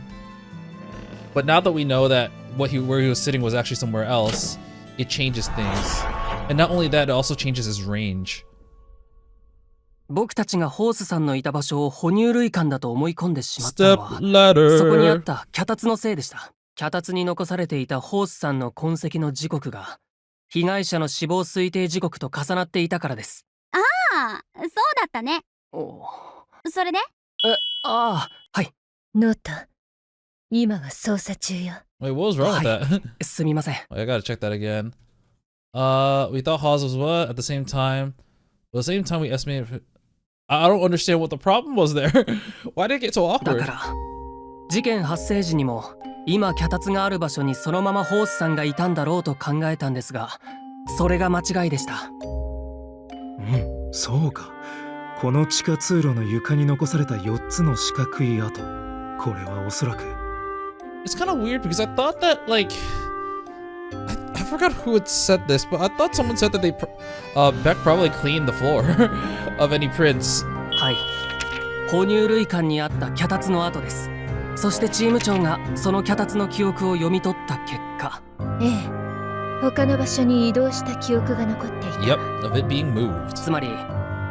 But now that we know that where he was sitting was actually somewhere else, it changes things. And not only that, it also changes his range. 僕たちがホースさんのいた場所を哺乳類館だと思い込んでしまったのは、そこにあった脚立のせいでした。脚立に残されていたホースさんの痕跡の時刻が被害者の死亡推定時刻と重なっていたからです。ああ、そうだったね。それで？はい。ノート、今は捜査中よ。Wait, what was wrong with that? すみません。I gotta check that again. We thought Hawes was what? At the same time? At the same time we estimated... I don't understand what the problem was there. Why did it get so awkward? だから、事件発生時にも今脚立がある場所にそのままホースさんがいたんだろうと考えたんですが、それが間違いでした。そうか。この地下通路の床に残された4つの四角い跡。これはおそらく。It's kind of weird because I thought that like I forgot who had said this, but I thought someone said that Beck probably cleaned the floor of any prints. はい。哺乳類館にあった脚立の跡です。そしてチーム長がその脚立の記憶を読み取った結果。ええ。他の場所に移動した記憶が残っていた。Yep, of it being moved. つまり、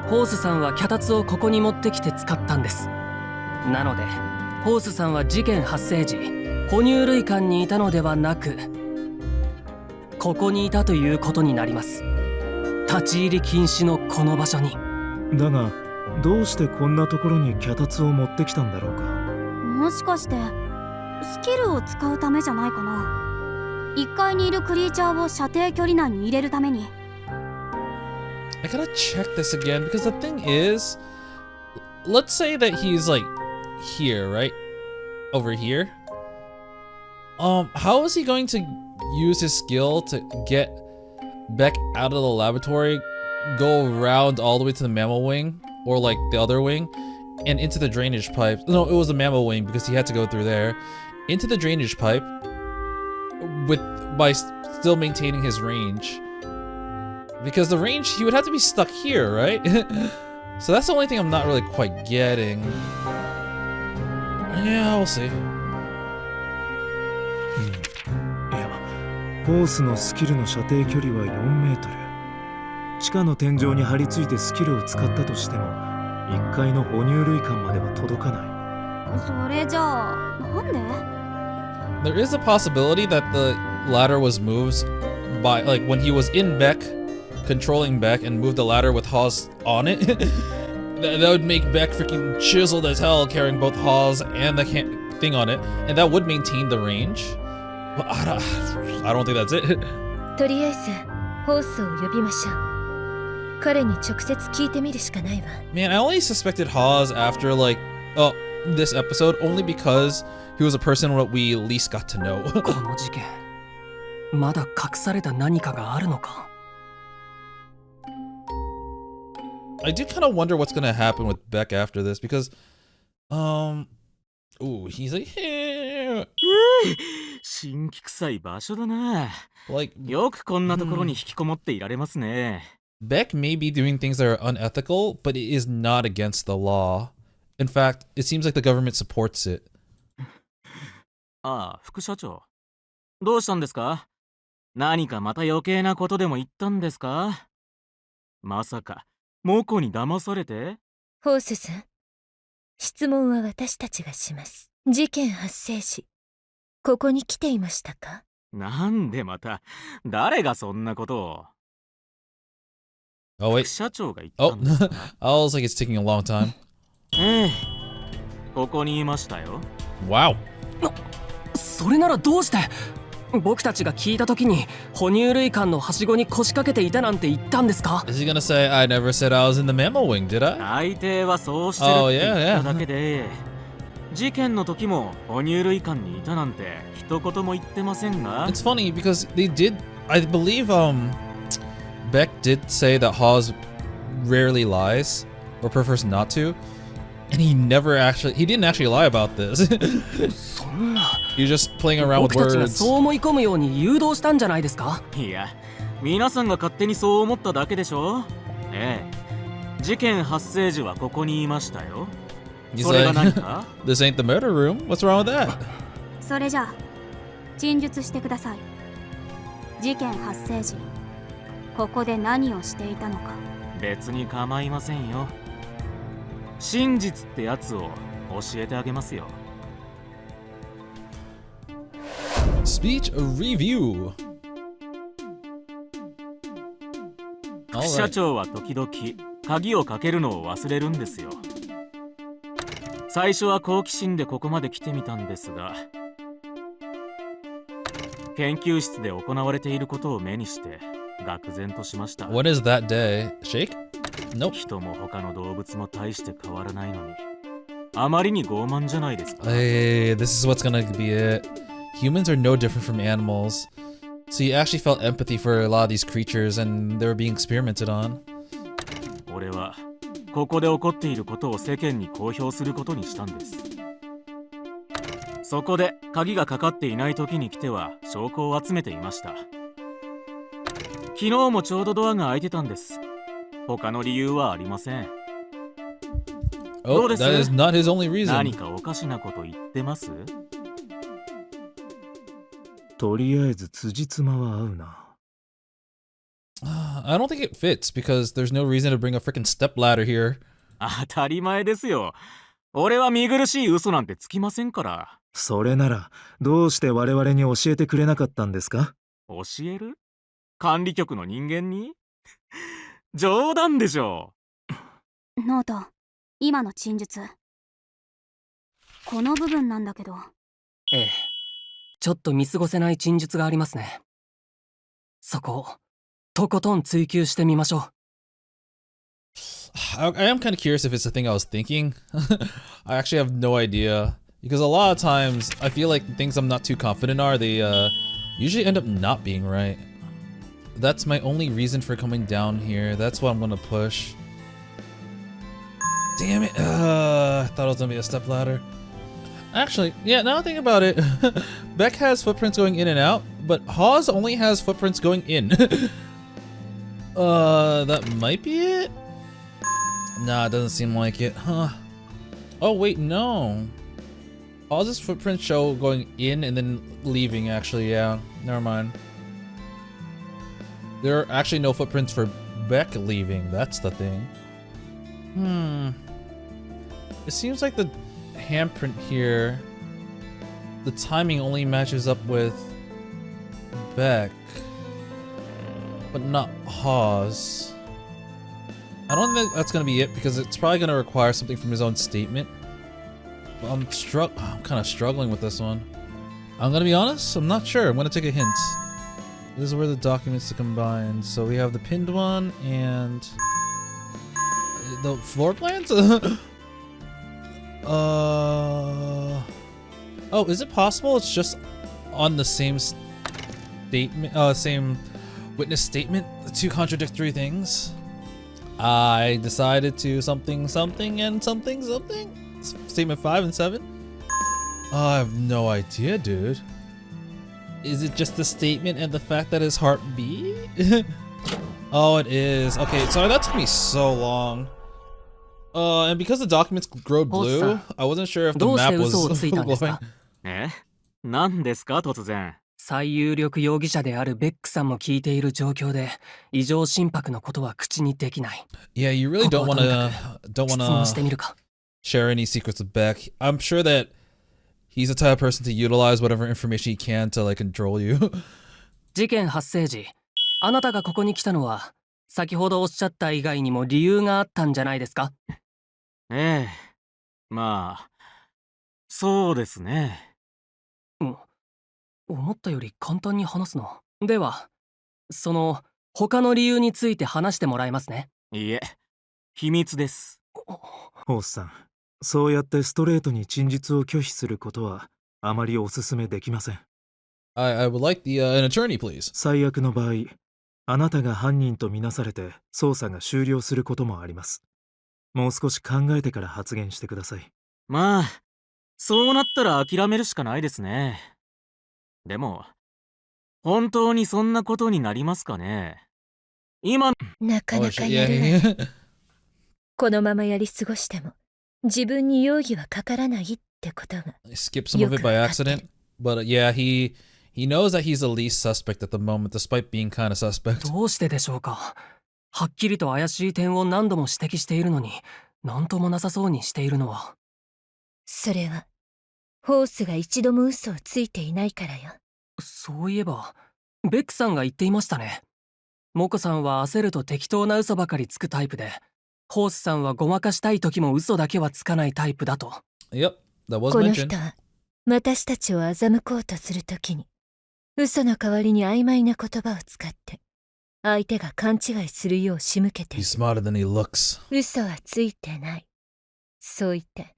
ホースさんは脚立をここに持ってきて使ったんです。なので、ホースさんは事件発生時、哺乳類館にいたのではなく、ここにいたということになります。立ち入り禁止のこの場所に。だが、どうしてこんなところに脚立を持ってきたんだろうか。もしかしてスキルを使うためじゃないかな。1階にいるクリーチャーを射程距離内に入れるために。I gotta check this again because the thing is, let's say that he's like here, right? Over here. How is he going to use his skill to get Beck out of the laboratory, go around all the way to the mammal wing, or like the other wing, and into the drainage pipe? No, it was the mammal wing because he had to go through there, into the drainage pipe, by still maintaining his range. Because the range, he would have to be stuck here, right? So that's the only thing I'm not really quite getting. Yeah, we'll see. いや、ホースのスキルの射程距離は4メートル。地下の天井に張り付いてスキルを使ったとしても、1階の哺乳類館までは届かない。それじゃあ、なんで？ There is a possibility that the ladder was moved by, like, when he was in Beck, controlling Beck, and moved the ladder with Hawes on it. That would make Beck freaking chiseled as hell carrying both Hawes and the thing on it, and that would maintain the range. But I don't think that's it. とりあえずホースを呼びましょう。彼に直接聞いてみるしかないわ。 Man, I only suspected Hawes after like, this episode only because he was a person that we least got to know. この事件まだ隠された何かがあるのか。 I do kind of wonder what's gonna happen with Beck after this because, he's like, yeah. 神気臭い場所だな。 Like, よくこんなところに引きこもっていられますね。Beck may be doing things that are unethical, but it is not against the law. In fact, it seems like the government supports it. ああ、副社長。どうしたんですか？何かまた余計なことでも言ったんですか？まさか、モコに騙されて？ホースさん、質問は私たちがします。事件発生時、ここに来ていましたか？なんでまた、誰がそんなことを？ Oh, 副 wait. 社長が言ったんですか？ I was like, it's taking a long time. ええ、ここにいましたよ。 Wow. それならどうして？僕たちが聞いた時に哺乳類館のはしごに腰掛けていたなんて言ったんですか？ Is he gonna say, I never said I was in the mammal wing, did I? 大抵はそうしてるって言っただけで、事件の時も哺乳類館にいたなんて一言も言ってませんが。 It's funny because they did, I believe, Beck did say that Hawes rarely lies or prefers not to. And he didn't actually lie about this. そんな。 He was just playing around with 僕たちが words. そう思い込むように誘導したんじゃないですか？いや、皆さんが勝手にそう思っただけでしょ。ええ、事件発生時はここにいましたよ。 He's それが like, 何か？ this ain't the murder room. What's wrong with that? それじゃあ陳述してください。事件発生時ここで何をしていたのか。別に構いませんよ。真実ってやつを教えてあげますよ。 Speech review. 副社長は時々鍵をかけるのを忘れるんですよ。最初は好奇心でここまで来てみたんですが、研究室で行われていることを目にして愕然としました。 What is that day? Shake? Nope. 人も他の動物も大して変わらないのに、あまりに傲慢じゃないですか。 Hey, this is what's gonna be it. Humans are no different from animals. So you actually felt empathy for a lot of these creatures and they were being experimented on. 俺はここで起こっていることを世間に公表することにしたんです。そこで鍵がかかっていない時に来ては証拠を集めていました。昨日もちょうどドアが開いてたんです。他の理由はありません。 Oh, that is not his only 何 reason. かおかしなこと言ってます？とりあえず辻褄は合うな。I don't think it fits because there's no reason to bring a freaking stepladder here. 当たり前ですよ。俺は見苦しい嘘なんてつきませんから。それならどうして我々に教えてくれなかったんですか？教える？管理局の人間に？冗談でしょ。ノート、今の陳述この部分なんだけど。ええ、ちょっと見過ごせない陳述がありますね。そこをとことん追求してみましょう。I am kind of curious if it's the thing I was thinking. I actually have no idea. Because a lot of times, I feel like things I'm not too confident are, they usually end up not being right. That's my only reason for coming down here. That's what I'm gonna push. Damn it. I thought it was gonna be a stepladder. Actually, yeah, now I think about it. Beck has footprints going in and out, but Hawes only has footprints going in. That might be it? Nah, it doesn't seem like it, huh? Oh, wait, no. Hawes' footprints show going in and then leaving, actually, yeah. Never mind. There are actually no footprints for Beck leaving, that's the thing. It seems like the handprint here, the timing only matches up with Beck, but not Hawes. I don't think that's gonna be it because it's probably gonna require something from his own statement. But I'm kind of struggling with this one. I'm gonna be honest, I'm not sure. I'm gonna take a hint. This is where the documents to combine. So we have the pinned one and the floor plans? Oh, is it possible it's just on the same statement, same witness statement? Two contradictory things? I decided to something and something. Statement 5 and 7? I have no idea, dude. Is it just the statement and the fact that his heart beat? Oh, it is. Okay, sorry, that took me so long. And because the documents glowed blue, I wasn't sure if the map was glowing. え、何ですか突然。最有力容疑者であるベックさんも聞いている状況で、異常心拍のことは口にできない。Yeah, you really don't wanna 質問してみるか。share any secrets with Beck. I'm sure that he's the type of person to utilize whatever information he can to like control you. 事件発生時、あなたがここに来たのは、先ほどおっしゃった以外にも理由があったんじゃないですか？ええ、まあ、そうですね。思ったより簡単に話すな。では、その他の理由について話してもらえますね。いいえ、秘密です。ホースさん、そうやってストレートに陳述を拒否することはあまりお勧めできません。I would like an attorney, please. 最悪の場合、あなたが犯人とみなされて捜査が終了することもあります。もう少し考えてから発言してください。まあ、そうなったら諦めるしかないですね。でも、本当にそんなことになりますかね。今、なかなかやるわね。このままやり過ごしても自分に容疑はかからないってことが。Skip some of it by accident, but yeah, he knows that he's the least suspect at the moment, despite being kind of suspect. どうしてでしょうか。はっきりと怪しい点を何度も指摘しているのに、何ともなさそうにしているのは。それはホースが一度も嘘をついていないからよ。そういえば、ベックさんが言っていましたね。モコさんは焦ると適当な嘘ばかりつくタイプで、ホースさんはごまかしたい時も嘘だけはつかないタイプだと。Yep, that was この mentioned. 人は私たちを欺こうとするときに嘘の代わりに曖昧な言葉を使って相手が勘違いするよう仕向けている。 He's smarter than he looks. 嘘はついてない。そう言って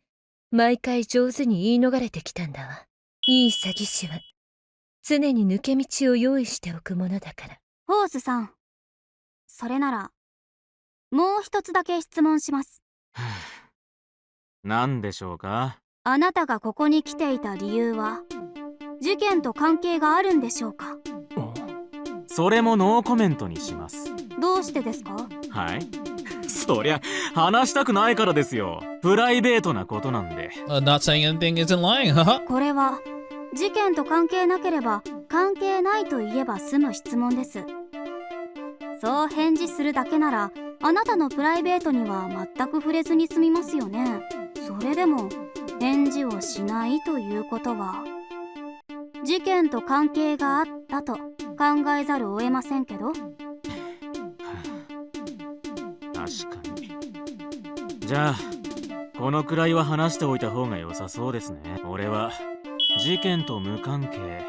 毎回上手に言い逃れてきたんだわ。いい詐欺師は常に抜け道を用意しておくものだから。ホースさん、それならもう一つだけ質問します。何でしょうか。あなたがここに来ていた理由は事件と関係があるんでしょうか？それもノーコメントにします。どうしてですか？はい。そりゃ話したくないからですよ。プライベートなことなんで。Not saying anything isn't lying, huh? これは事件と関係なければ関係ないと言えば済む質問です。そう返事するだけならあなたのプライベートには全く触れずに済みますよね。それでも返事をしないということは事件と関係があったと考えざるを得ませんけど。確かに。じゃあこのくらいは話しておいた方が良さそうですね。俺は事件と無関係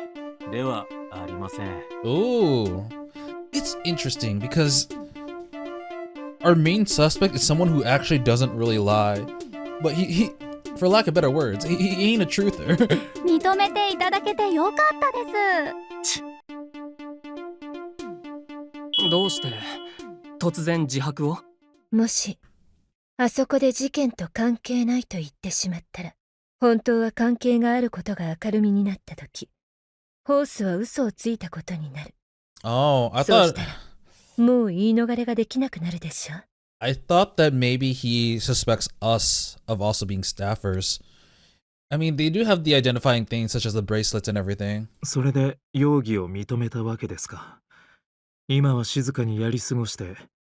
ではありません。Oh, it's interesting because our main suspect is someone who actually doesn't really lie, but he for lack of better words, he ain't a truther. 認めていただけてよかったです。どうして突然自白を？もしあそこで事件と関係ないと言ってしまったら、本当は関係があることが明るみになった時、ホースは嘘をついたことになる。Oh, I そうし thought たらもう言い逃れができなくなるでしょ。I thought that maybe he suspects us of also being staffers. I mean, they do have the identifying things such as the bracelets and everything. それで容疑を認めたわけですか。今は静かにやり過ごして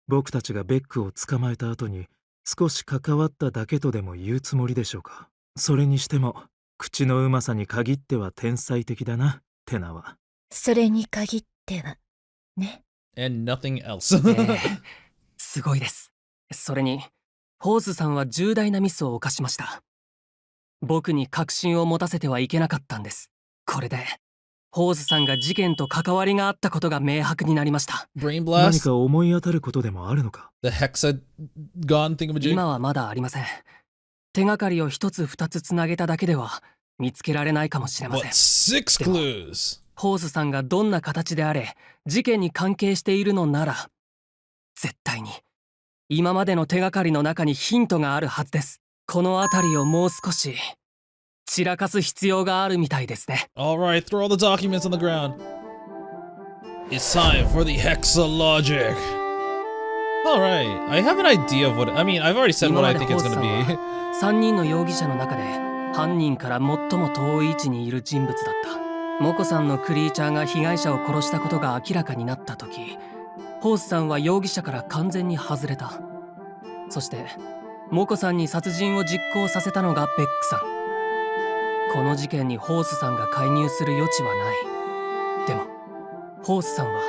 僕たちがベックを捕まえた後に少し関わっただけとでも言うつもりでしょうか。それにしても口のうまさに限っては天才的だな、テナは。それに限ってはね。And nothing else. すごいです。それにホースさんは重大なミスを犯しました。僕に確信を持たせてはいけなかったんです。これでホースさんが事件と関わりがあったことが明白になりました。 Brain 何 blast? か思い当たることでもあるのか？ The hexagon thingamajig? 今はまだありません。手がかりを一つ二つつなげただけでは見つけられないかもしれませ But ん。 6 でも clues. ホースさんがどんな形であれ事件に関係しているのなら絶対に今までの手がかりの中にヒントがあるはずです。この辺りをもう少し散らかす必要があるみたいですね。 Alright, throw all the documents on the ground. It's time for the hexalogic. Alright, I have an idea of what. I mean, I've already said 今 what ま I で think ホー it's スさん gonna be. は3人の容疑者の中で犯人から最も遠い位置にいる人物だった。モコさんのクリーチャーが被害者を殺したことが明らかになった時、ホースさんは容疑者から完全に外れた。そしてモコさんに殺人を実行させたのがベックさん。この事件にホースさんが介入する余地はない。でもホースさんは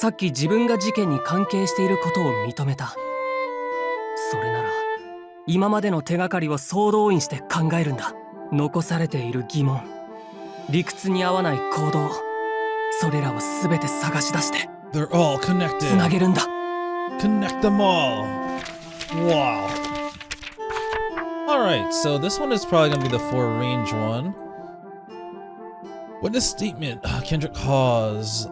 さっき自分が事件に関係していることを認めた。それなら今までの手がかりを総動員して考えるんだ。残されている疑問、理屈に合わない行動、それらを全て探し出して They're all つ connected. なげるんだ。 Connect them all. Wow. Alright, so this one is probably gonna be the 4-range one. Witness statement. Kendrick Hawes.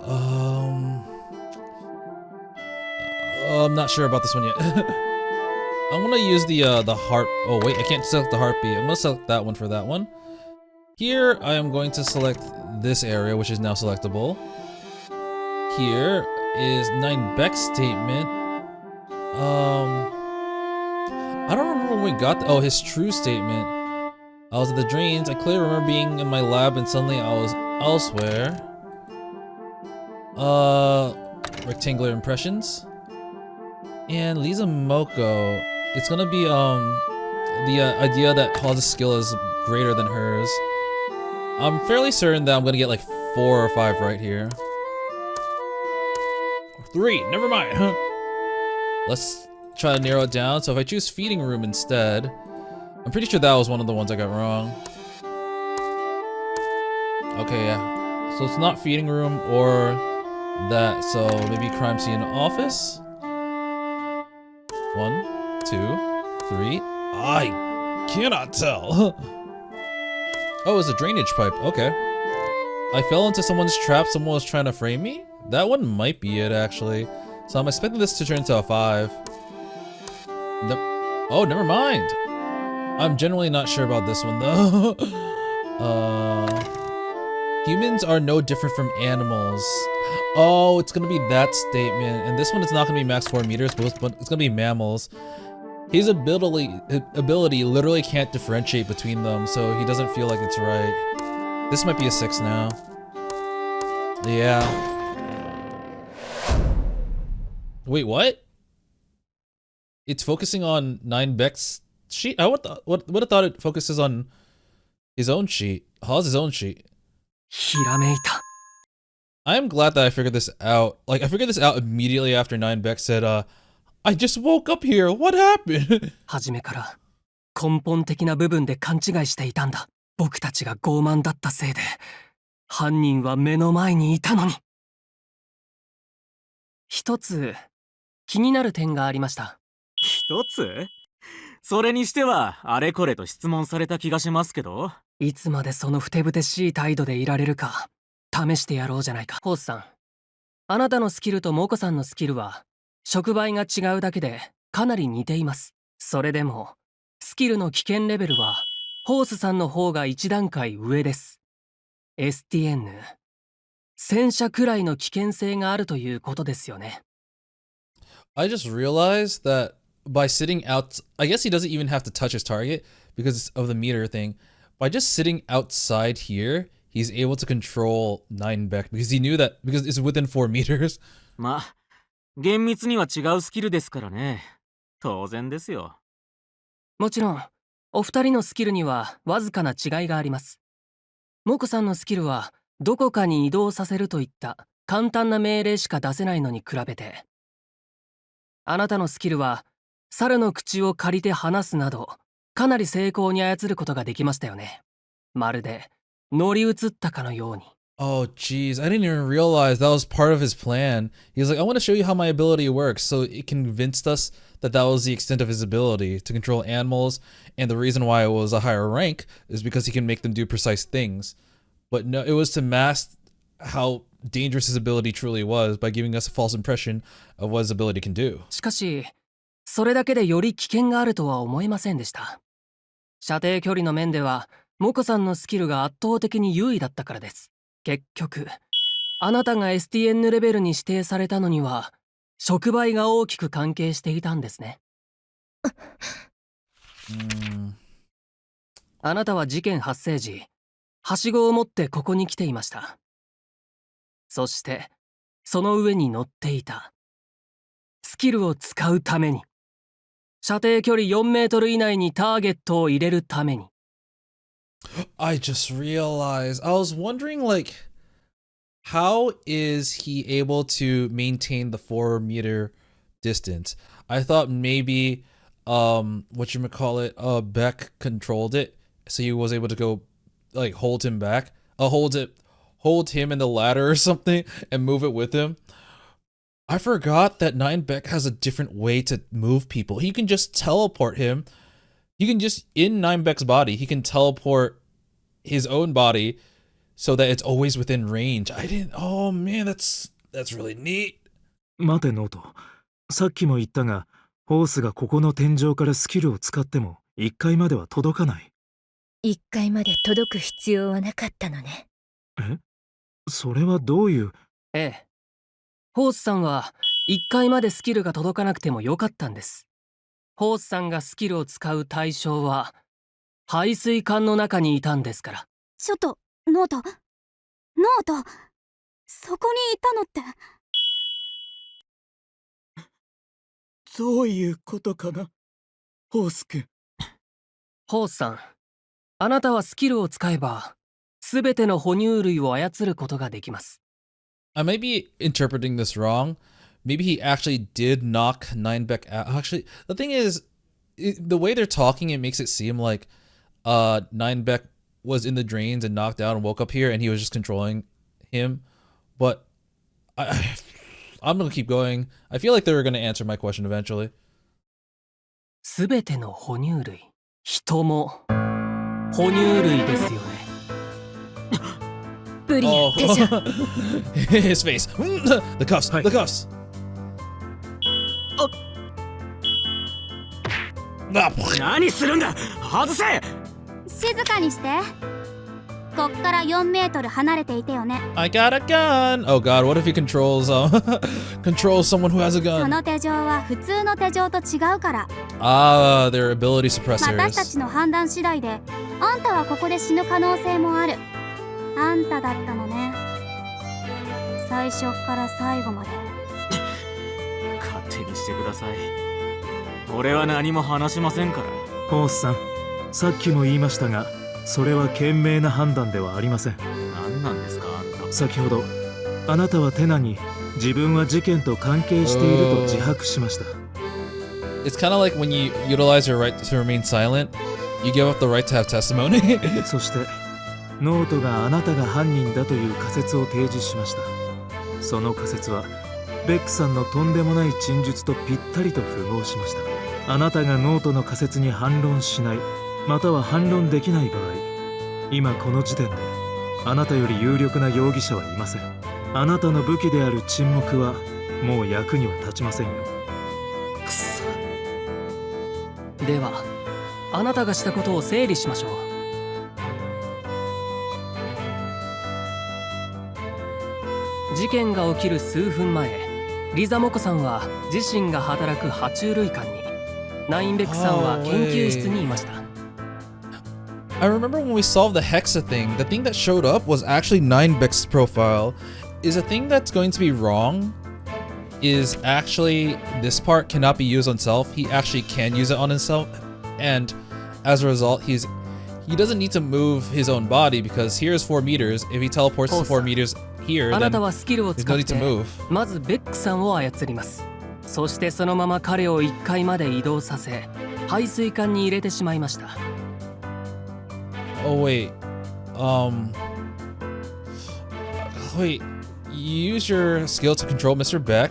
I'm not sure about this one yet. I'm gonna use the heart. Oh wait, I can't select the heartbeat. I'm gonna select that one for that one. Here, I am going to select this area, which is now selectable. Here is 9 Beck's statement. I don't remember when we got oh, his true statement. I was at the drains. I clearly remember being in my lab and suddenly I was elsewhere. Rectangular impressions. And Lisa Moko. It's gonna be the idea that Hawes' skill is greater than hers. I'm fairly certain that I'm gonna get like 4 or 5 right here. 3, never mind. Let's try to narrow it down. So if I choose feeding room instead, I'm pretty sure that was one of the ones I got wrong. Okay, yeah. So it's not feeding room or that. So maybe crime scene office. 1, 2, 3. I cannot tell. Oh, it's a drainage pipe. Okay. I fell into someone's trap. Someone was trying to frame me. That one might be it, actually. So I'm expecting this to turn into a 5. Oh, never mind. I'm generally not sure about this one, though. Humans are no different from animals. Oh, it's gonna be that statement. And this one is not gonna be max 4 meters, but it's gonna be mammals. His ability literally can't differentiate between them, so he doesn't feel like it's right. This might be a 6 now. Yeah. Wait, what? It's focusing on 9 Beck's sheet? I would have thought it focuses on his own sheet. Hawes' own sheet. ひらめいた。 I am glad that I figured this out. Like, I figured this out immediately after 9 Beck said, I just woke up here. What happened? 初めから根本的な部分で勘違いしていたんだ。僕たちが傲慢だったせいで犯人は目の前にいたのに。一つ気になる点がありました。一つ？それにしてはあれこれと質問された気がしますけど。いつまでそのふてぶてしい態度でいられるか試してやろうじゃないか。ホースさん、あなたのスキルとモコさんのスキルは触媒が違うだけでかなり似ています。それでもスキルの危険レベルはホースさんの方が1段階上です。 STN 戦車くらいの危険性があるということですよね。 I just realized that by sitting out, I guess he doesn't even have to touch his target because of the meter thing. By just sitting outside here, he's able to control 9 Beck because he knew that because it's within 4 meters. まあ、厳密には違うスキルですからね。当然ですよ。もちろんお二人のスキルにはわずかな違いがあります。モコさんのスキルはどこかに移動させるといった簡単な命令しか出せないのに比べて、あなたのスキルは猿の口を借りて話すなど、かなり精巧に操ることができましたよね。まるで乗り移ったかのように。Oh, jeez. I didn't even realize that was part of his plan. He was like, I want to show you how my ability works. So it convinced us that that was the extent of his ability to control animals. And the reason why it was a higher rank is because he can make them do precise things. But no, it was to mask how dangerous his ability truly was by giving us a false impression of what his ability can do. しかし、それだけでより危険があるとは思えませんでした。射程距離の面では、モコさんのスキルが圧倒的に優位だったからです。結局、あなたが STN レベルに指定されたのには、触媒が大きく関係していたんですね。あなたは事件発生時、はしごを持ってここに来ていました。そして、その上に乗っていた。スキルを使うために。射程距離4メートル以内にターゲットを入れるために。I just realized. I was wondering, like, how is he able to maintain the 4 meter distance? I thought maybe, whatchamacallit, Beck controlled it, so he was able to go, like, hold him back, hold him in the ladder or something, and move it with him. I forgot that 9Beck has a different way to move people. He can just teleport him. You can just, in 9Beck's body, he can teleport his own body so that it's always within range. Oh man, that's really neat. 待てノート。さっきも言ったが、ホースがここの天井からスキルを使っても1階までは届かない。1階まで届く必要はなかったのね。え？それはどういう？ええ。ホースさんは1階までスキルが届かなくてもよかったんです。ホースさんがスキルを使う対象は排水管の中にいたんですから。ちょっと、ノート、そこにいたのって。どういうことかな、ホース君。ホースさん、あなたはスキルを使えばすべての哺乳類を操ることができます。I may be interpreting this wrong. Maybe he actually did knock 9Beck out. Actually, the thing is, the way they're talking, it makes it seem like 9Beck was in the drains and knocked out and woke up here and he was just controlling him. But I'm going to keep going. I feel like they were going to answer my question eventually. すべての哺乳類、人も哺乳類ですよね。ブリアンテじゃん。His face. The cuffs. The cuffs. 何するんだ、外せ。静かにして。こっから4メートル離れていてよね。I got a gun. Oh god, what if he controls someone who has a そ gun? の手錠は普通の手錠と違うから。Ah, they're ability 私た suppressors. ちの判断次第で、あんたはここで死ぬ可能性もある。あんただったのね。最初から最後まで。勝手にしてください。俺は何も話しませんから。ホースさん、さっきも言いましたが、それは賢明な判断ではありません。何なんですか、あんた。先ほど、あなたはテナに自分は事件と関係していると自白しました。It's kind of like when you utilize your right to remain silent, you give up the right to have testimony. そして、ノートがあなたが犯人だという仮説を提示しました。その仮説はベックさんのとんでもない陳述とぴったりと符合しました。あなたがノートの仮説に反論しない、または反論できない場合、今この時点であなたより有力な容疑者はいません。あなたの武器である沈黙はもう役には立ちませんよ。くそ。では、あなたがしたことを整理しましょう。事件が起きる数分前、リザモコさんは自身が働く爬虫類館に、ナインベックさんは研究室にいました。I remember when we solved the Hexa thing, the thing that showed up was actually 9Beck's profile. Is a thing that's going to be wrong is actually this part cannot be used on self. He actually can use it on himself, and as a result, he doesn't need to move his own body because here's 4 meters. If he teleports to 4 meters here, あ then なたはスキルを there's 使 no っ need to て move. まずベックさんを操ります。そしてそのまま彼を1階まで移動させ排水管に入れてしまいました。 Oh wait. Wait. You use your skill to control Mr. Beck?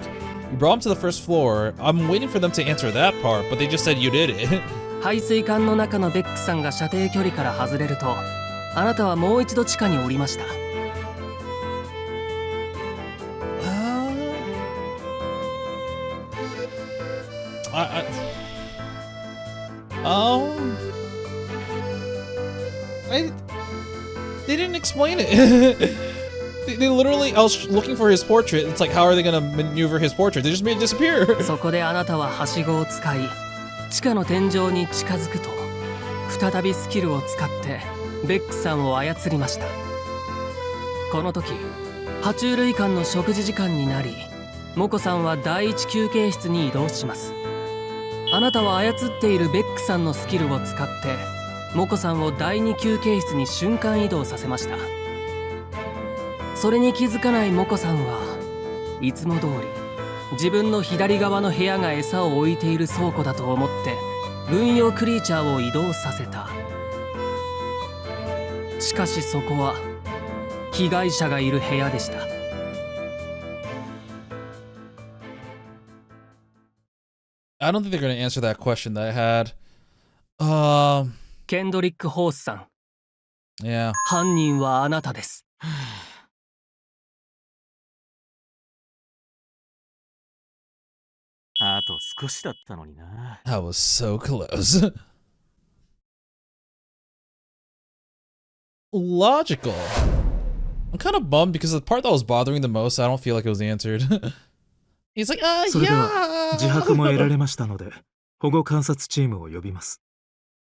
You brought him to the first floor. I'm waiting for them to answer that part, but they just said you did it. 排水管の中のベックさんが射程距離から外れると、あなたはもう一度地下に降りました。They didn't explain it. They literally, I was looking for his portrait. It's like, how are they gonna maneuver his portrait? They just made it disappear. そこであなたははしごを使い、地下の天井に近づくと、再びスキルを使ってベックさんを操りました。この時、爬虫類館の食事時間になり、モコさんは第一休憩室に移動します。あなたは操っているベックさんのスキルを使ってモコさんを第二休憩室に瞬間移動させました。それに気づかないモコさんはいつも通り自分の左側の部屋が餌を置いている倉庫だと思って軍用クリーチャーを移動させた。しかしそこは被害者がいる部屋でした。I don't think they're gonna answer that question that I had. ケンドリック・ホースさん、 Yeah. 犯人はあなたです。あと少しだったのにな。That was so close. Logical. I'm kind of bummed because the part that was bothering the most, I don't feel like it was answered. He's like, それでは yeah. 自白も得られましたので保護観察チームを呼びます。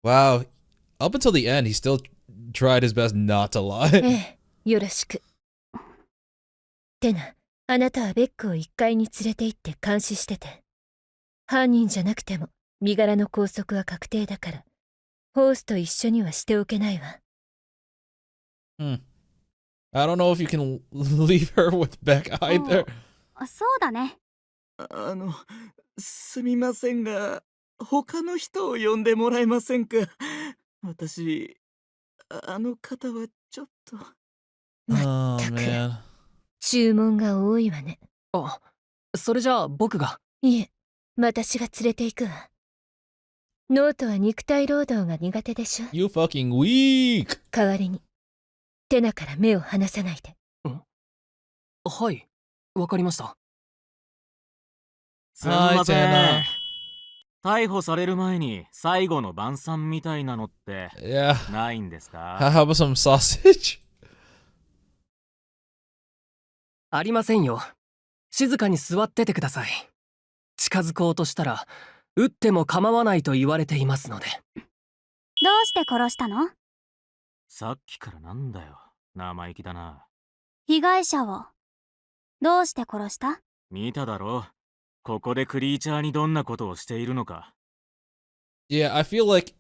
Wow. Up until the end, he still tried his best not to lie. ええ、よろしく。テナ、あなたはベックを1階に連れて行って監視してて。犯人じゃなくても身柄の拘束は確定だから、ホースと一緒にはしておけないわ。I don't know if you can leave her with Beck either. そうだね。すみませんが、他の人を呼んでもらえませんか。私、あの方はちょっと。Oh 全く man. 注文が多いわね。あ、それじゃあ僕が。いえ、私が連れて行くわ。ノートは肉体労働が苦手でしょ。 You fucking weak. 代わりに、テナから目を離さないで。はい、わかりました。すみませ Hi, ん。逮捕される前に最後の晩餐みたいなのって Yeah. ないんですか？ How about some sausage? ありませんよ。静かに座っててください。近づこうとしたら撃っても構わないと言われていますので。どうして殺したの？さっきからなんだよ。生意気だな。被害者をどうして殺した？見ただろ。ここでクリーチャーにどんなことをしているのか。 Yeah, I feel like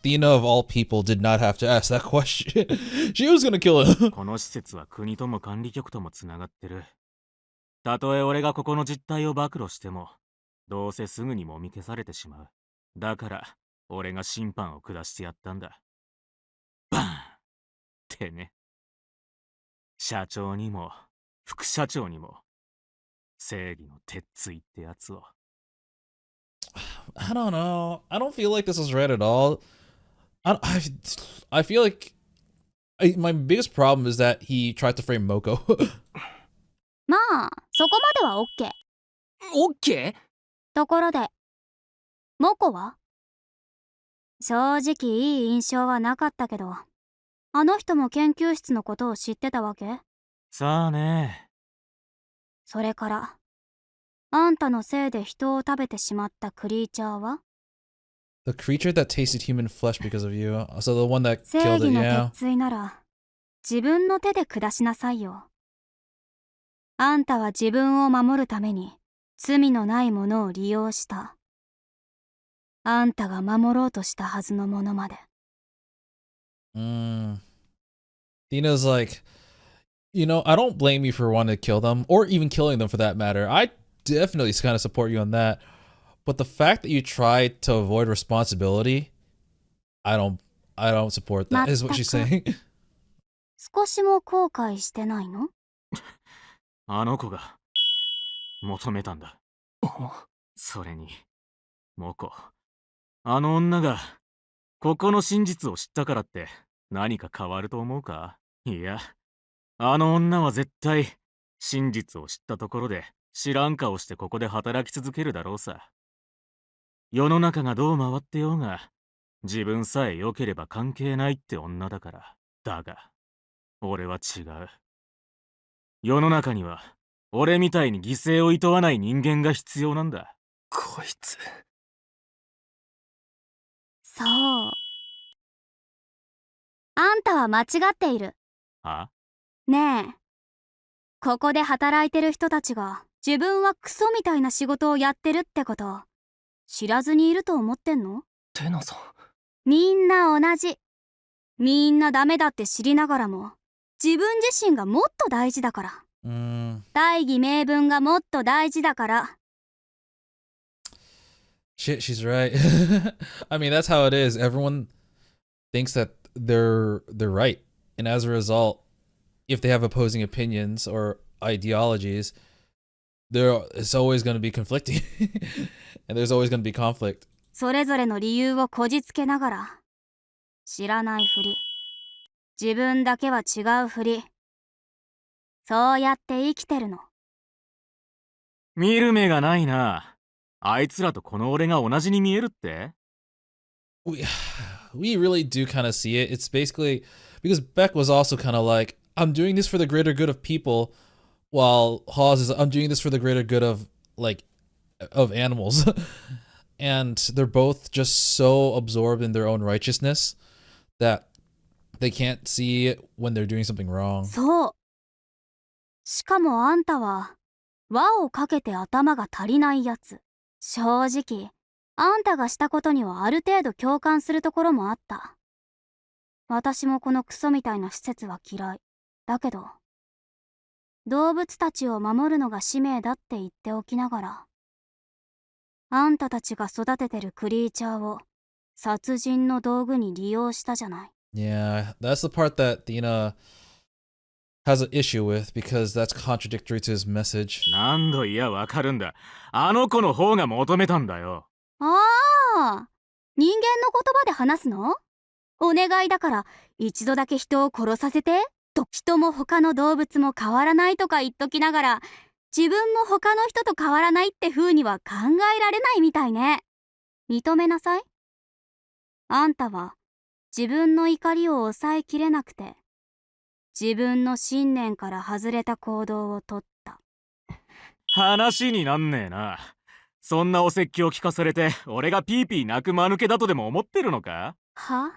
Thena of all people did not have to ask that question. She was gonna kill him. この施設は国とも管理局ともつながってる。たとえ俺がここの実態を暴露しても、どうせすぐにもみ消されてしまう。だから、俺が審判を下してやったんだ。バーンってね。社長にも、副社長にも、正義の鉄槌ってやつを。I don't know. I don't feel like this was right at all. I feel like my biggest problem is that he tried to frame Moko. まあ、そこまでは OK。 オッケー？ところで、モコは？正直いい印象はなかったけど、あの人も研究室のことを知ってたわけ？さあね。それから、あんたのせいで人を食べてしまったクリーチャーは？ The creature that tasted human flesh because of you. So the one that 正 killed 義 it, の yeah. 鉄槌なら、自分の手で下しなさいよ。あんたは自分を守るために罪のないものを利用した。あんたが守ろうとしたはずのものまで。Thena's like, I don't blame you for wanting to kill them, or even killing them for that matter. I definitely kind of support you on that. But the fact that you try to avoid responsibility, I don't support that, is what she's saying. 少しも後悔してないの？あの子が求めたんだ。それに、モコ、あの女がここの真実を知ったからって何か変わると思うか？いや、あの女は絶対真実を知ったところで知らん顔してここで働き続けるだろうさ。世の中がどう回ってようが、自分さえ良ければ関係ないって女だから。だが、俺は違う。世の中には俺みたいに犠牲を厭わない人間が必要なんだ。こいつ。そう。あんたは間違っている。は？ねえ。ここで働いてる人たちが自分はクソみたいな仕事をやってるってこと知らずにいると思ってんの？テナさん。みんな同じ。みんなダメだって知りながらも自分自身がもっと大事だから。大義名分がもっと大事だから。Shit, she's right. I mean, that's how it is. Everyone thinks that they're right, and as a result, if they have opposing opinions or ideologies, it's always going to be conflicting, and there's always going to be conflict. それぞれの理由をこじつけながら、知らないふり、自分だけは違うふり、そうやって生きてるの。見る目がないな。あいつらとこの俺が同じに見えるって？ We really do kind of see it. It's basically because Beck was also kind of like, I'm doing this for the greater good of people, while Hawes is, I'm doing this for the greater good of animals. And they're both just so absorbed in their own righteousness that they can't see when they're doing something wrong. そう。しかもあんたは輪をかけて頭が足りないやつ。正直あんたがしたことにはある程度共感するところもあった。私もこのクソみたいな施設は嫌い。だけど動物たちを守るのが使命だって言っておきながら、あんたたちが育ててるクリーチャーを殺人の道具に利用したじゃない。Yeah, that's the part that Thena has an issue with because that's contradictory to his message. 何度いやわかるんだ。あの子の方が求めたんだよ。ああ、人間の言葉で話すの？お願いだから一度だけ人を殺させてと。人も他の動物も変わらないとか言っときながら、自分も他の人と変わらないって風には考えられないみたいね。認めなさい。あんたは自分の怒りを抑えきれなくて、自分の信念から外れた行動をとった。話になんねえな。そんなお説教聞かされて俺がピーピー泣く間抜けだとでも思ってるのか？は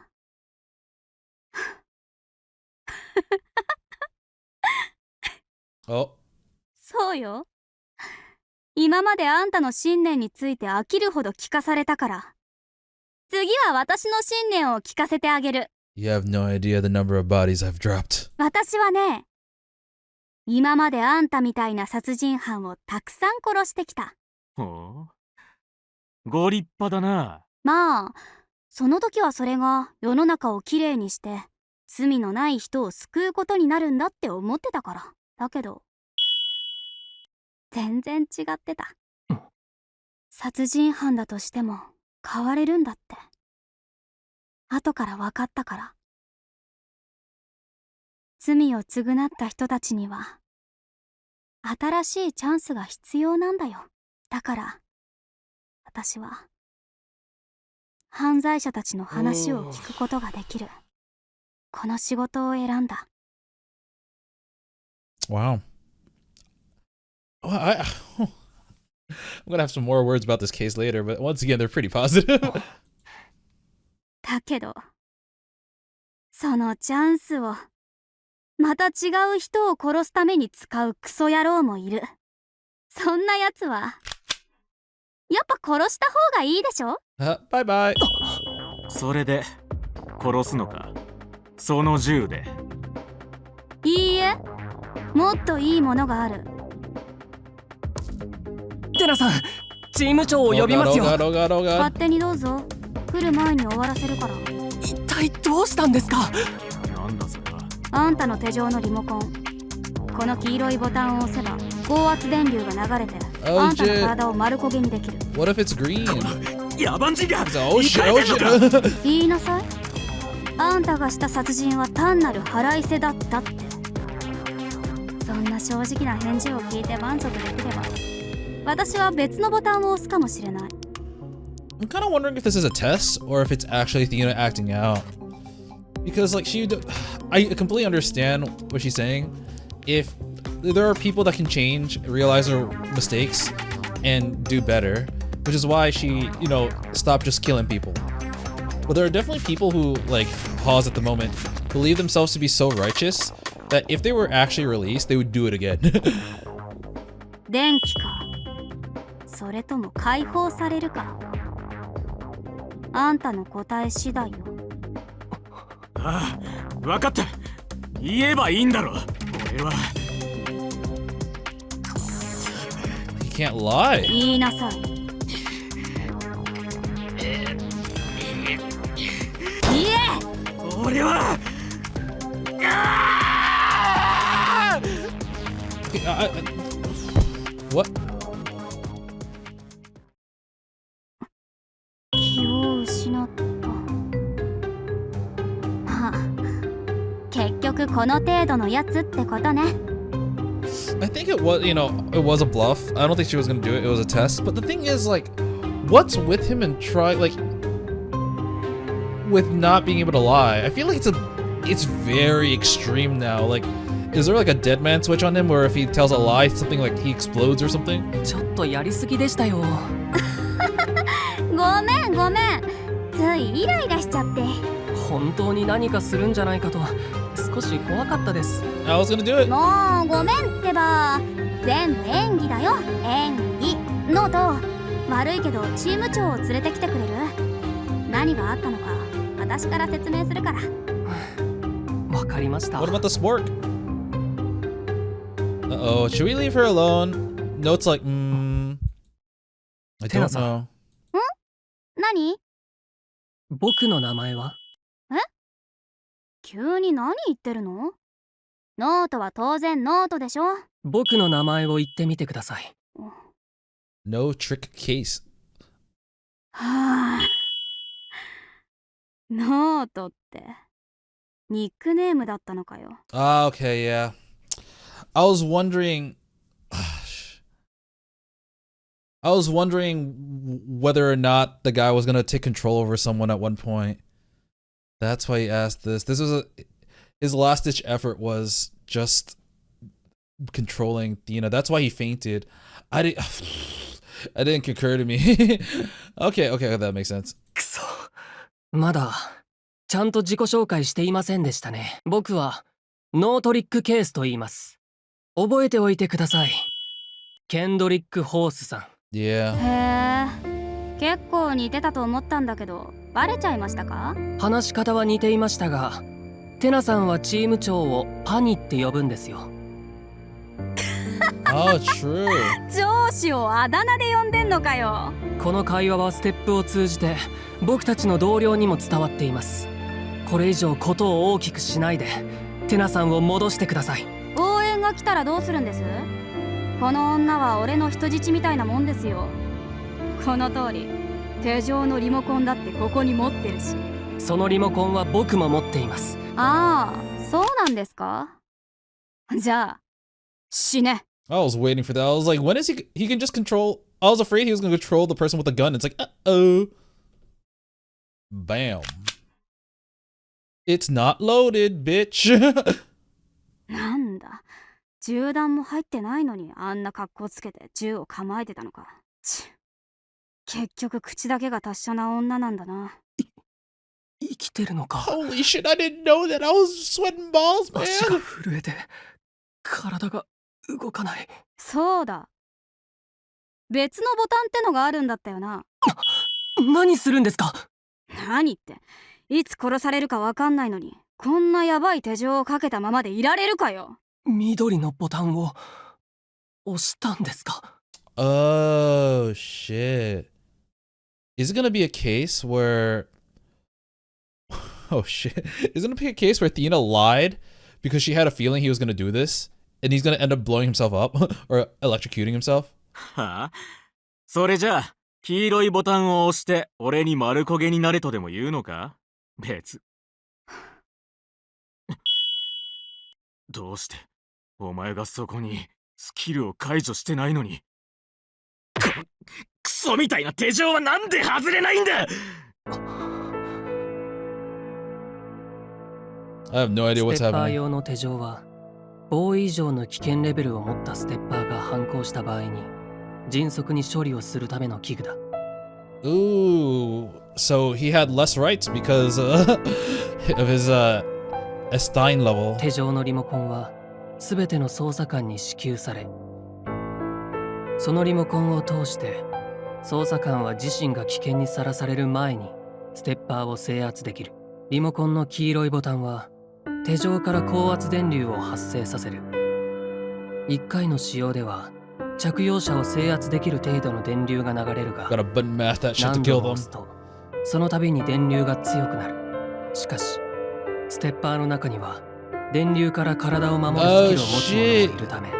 ？Oh. そうよ。今まであんたの信念について飽きるほど聞かされたから、次は私の信念を聞かせてあげる。You have no idea the number of bodies I've dropped. 私はね、今まであんたみたいな殺人犯をたくさん殺してきた。ほう。ご立派だな。まあ、その時はそれが世の中をきれいにして罪のない人を救うことになるんだって思ってたから。だけど全然違ってた。殺人犯だとしても変われるんだって後から分かったから。罪を償った人たちには新しいチャンスが必要なんだよ。だから私は犯罪者たちの話を聞くことができるこの仕事を選んだ。Wow. Well, I'm gonna have some more words about this case later, but once again, they're pretty positive. だけどそのチャンスをまた違う人を殺すために使うクソ野郎もいる。そんなやつはやっぱ殺した方がいいでしょ。バイバイ。それで殺すのか？その銃で？いいえ、もっといいものがある。テナさん、チーム長を呼びますよ。 Oh god, oh god, oh god. 勝手にどうぞ。来る前に終わらせるから。一体どうしたんですか？なんだそれは。あんたの手上のリモコン、この黄色いボタンを押せば高圧電流が流れて、 Oh あんたの shit. 体を丸焦げにできる。 What if it's green? 野蛮人が Oh shit, oh shit. 言いなさい。あんたがした殺人は単なる腹いせだったって。そんな正直な返事を聞いて満足できれば、私は別のボタンを押すかもしれない。 I'm kind of wondering if this is a test or if it's actually Thena acting out. Because like I completely understand what she's saying. If there are people that can change, realize their mistakes, and do better, which is why she, stopped just killing people. But there are definitely people who, like Hawes at the moment, believe themselves to be so righteous that if they were actually released, they would do it again. 電気か、それとも解放されるか、あんたの答え次第よ。ああ、分かった。言えばいいんだろ。俺は。You can't lie. 言いなさい。言え。俺は What? 気を失った。まあ、結局この程度のやつってことね。I think it was, it was a bluff. I don't think she was gonna do it. It was a test. But the thing is, like, what's with him and with not being able to lie? I feel like it's very extreme now. Like, is there like a dead man switch on him where if he tells a lie, something like he explodes or something? ちょっとやりすぎでしたよ。ごめんごめん。ついイライラしちゃって。本当に何かするんじゃないかと少し怖かったです。 I was gonna do it. もうごめんってば。全部演技だよ、演技。ノート、悪いけどチーム長を連れてきてくれる？何があったのか私から説明するから。わかりました。 What about the spork? Uh-oh, should we leave her alone? Note's like, I don't know. 何？僕の名前は？急に何言ってるの？ノートは当然ノートでしょ。僕の名前を言ってみてください。Notrick case. はあ。ノートってニックネームだったのかよ。Ah, okay, yeah. I was wondering whether or not the guy was gonna take control over someone at one point. That's why he asked this. His last ditch effort was just controlling Thena. That's why he fainted. I didn't concur to me. Okay, that makes sense. くそ。まだちゃんと自己紹介していませんでしたね。僕はノートリック・ケースと言います。覚えておいてください。ケンドリック・ホースさん。Yeah. へえ、結構似てたと思ったんだけど、バレちゃいましたか？話し方は似ていましたが、テナさんはチーム長をパニって呼ぶんですよ。Oh, true. 上司をあだ名で呼んでんのかよ。この会話はステップを通じて僕たちの同僚にも伝わっています。これ以上ことを大きくしないでテナさんを戻してください。応援が来たらどうするんです？この女は俺の人質みたいなもんですよ。この通り手錠のリモコンだってここに持ってるし。そのリモコンは僕も持っています。ああ、そうなんですか。じゃあ死ね。I was waiting for that. I was like, when is he can just control. I was afraid he was going to control the person with the gun. It's like, uh-oh. Bam. It's not loaded, bitch. なんだ、銃弾も入ってないのにあんな格好つけて銃を構えてたのか。結局口だけが達者な女なんだな。生きてるのか。 Holy shit, I didn't know that. I was sweating balls, 足が man. 震えて体が動かない。そうだ、別のボタンってのがあるんだったよな。何するんですか？何って、いつ殺されるかわかんないのにこんなヤバい手錠をかけたままでいられるかよ。緑のボタンを押したんですか？ Oh, shit. Is it gonna be a case where... Oh, shit. Is it gonna be a case where Thena lied because she had a feeling he was gonna do this? And he's gonna end up blowing himself up? Or electrocuting himself? はあ、それじゃあ黄色いボタンを押して俺に丸焦げになれとでも言うのか？別。どうしてお前がそこにスキルを解除してないのに。クソみたいな手錠はなんで外れないんだ。 I have no idea what's ステッパー happening. 用の手錠はボーイ以上の危険レベルを持ったステッパーが反抗した場合に迅速に処理をするための器具だ。 Ooh, so he had less rights because of his Stein level. 手錠のリモコンは全ての捜査官に支給され、そのリモコンを通して捜査官は自身が危険にさらされる前にステッパーを制圧できる。リモコンの黄色いボタンは手錠から高圧電流を発生させる。1回の使用では着用者を制圧できる程度の電流が流れるが、 Gotta button mash that shit to 何 kill 度も them. 押すとその度に電流が強くなる。しかしステッパーの中には電流から体を守るスキルを持つ者もいるため、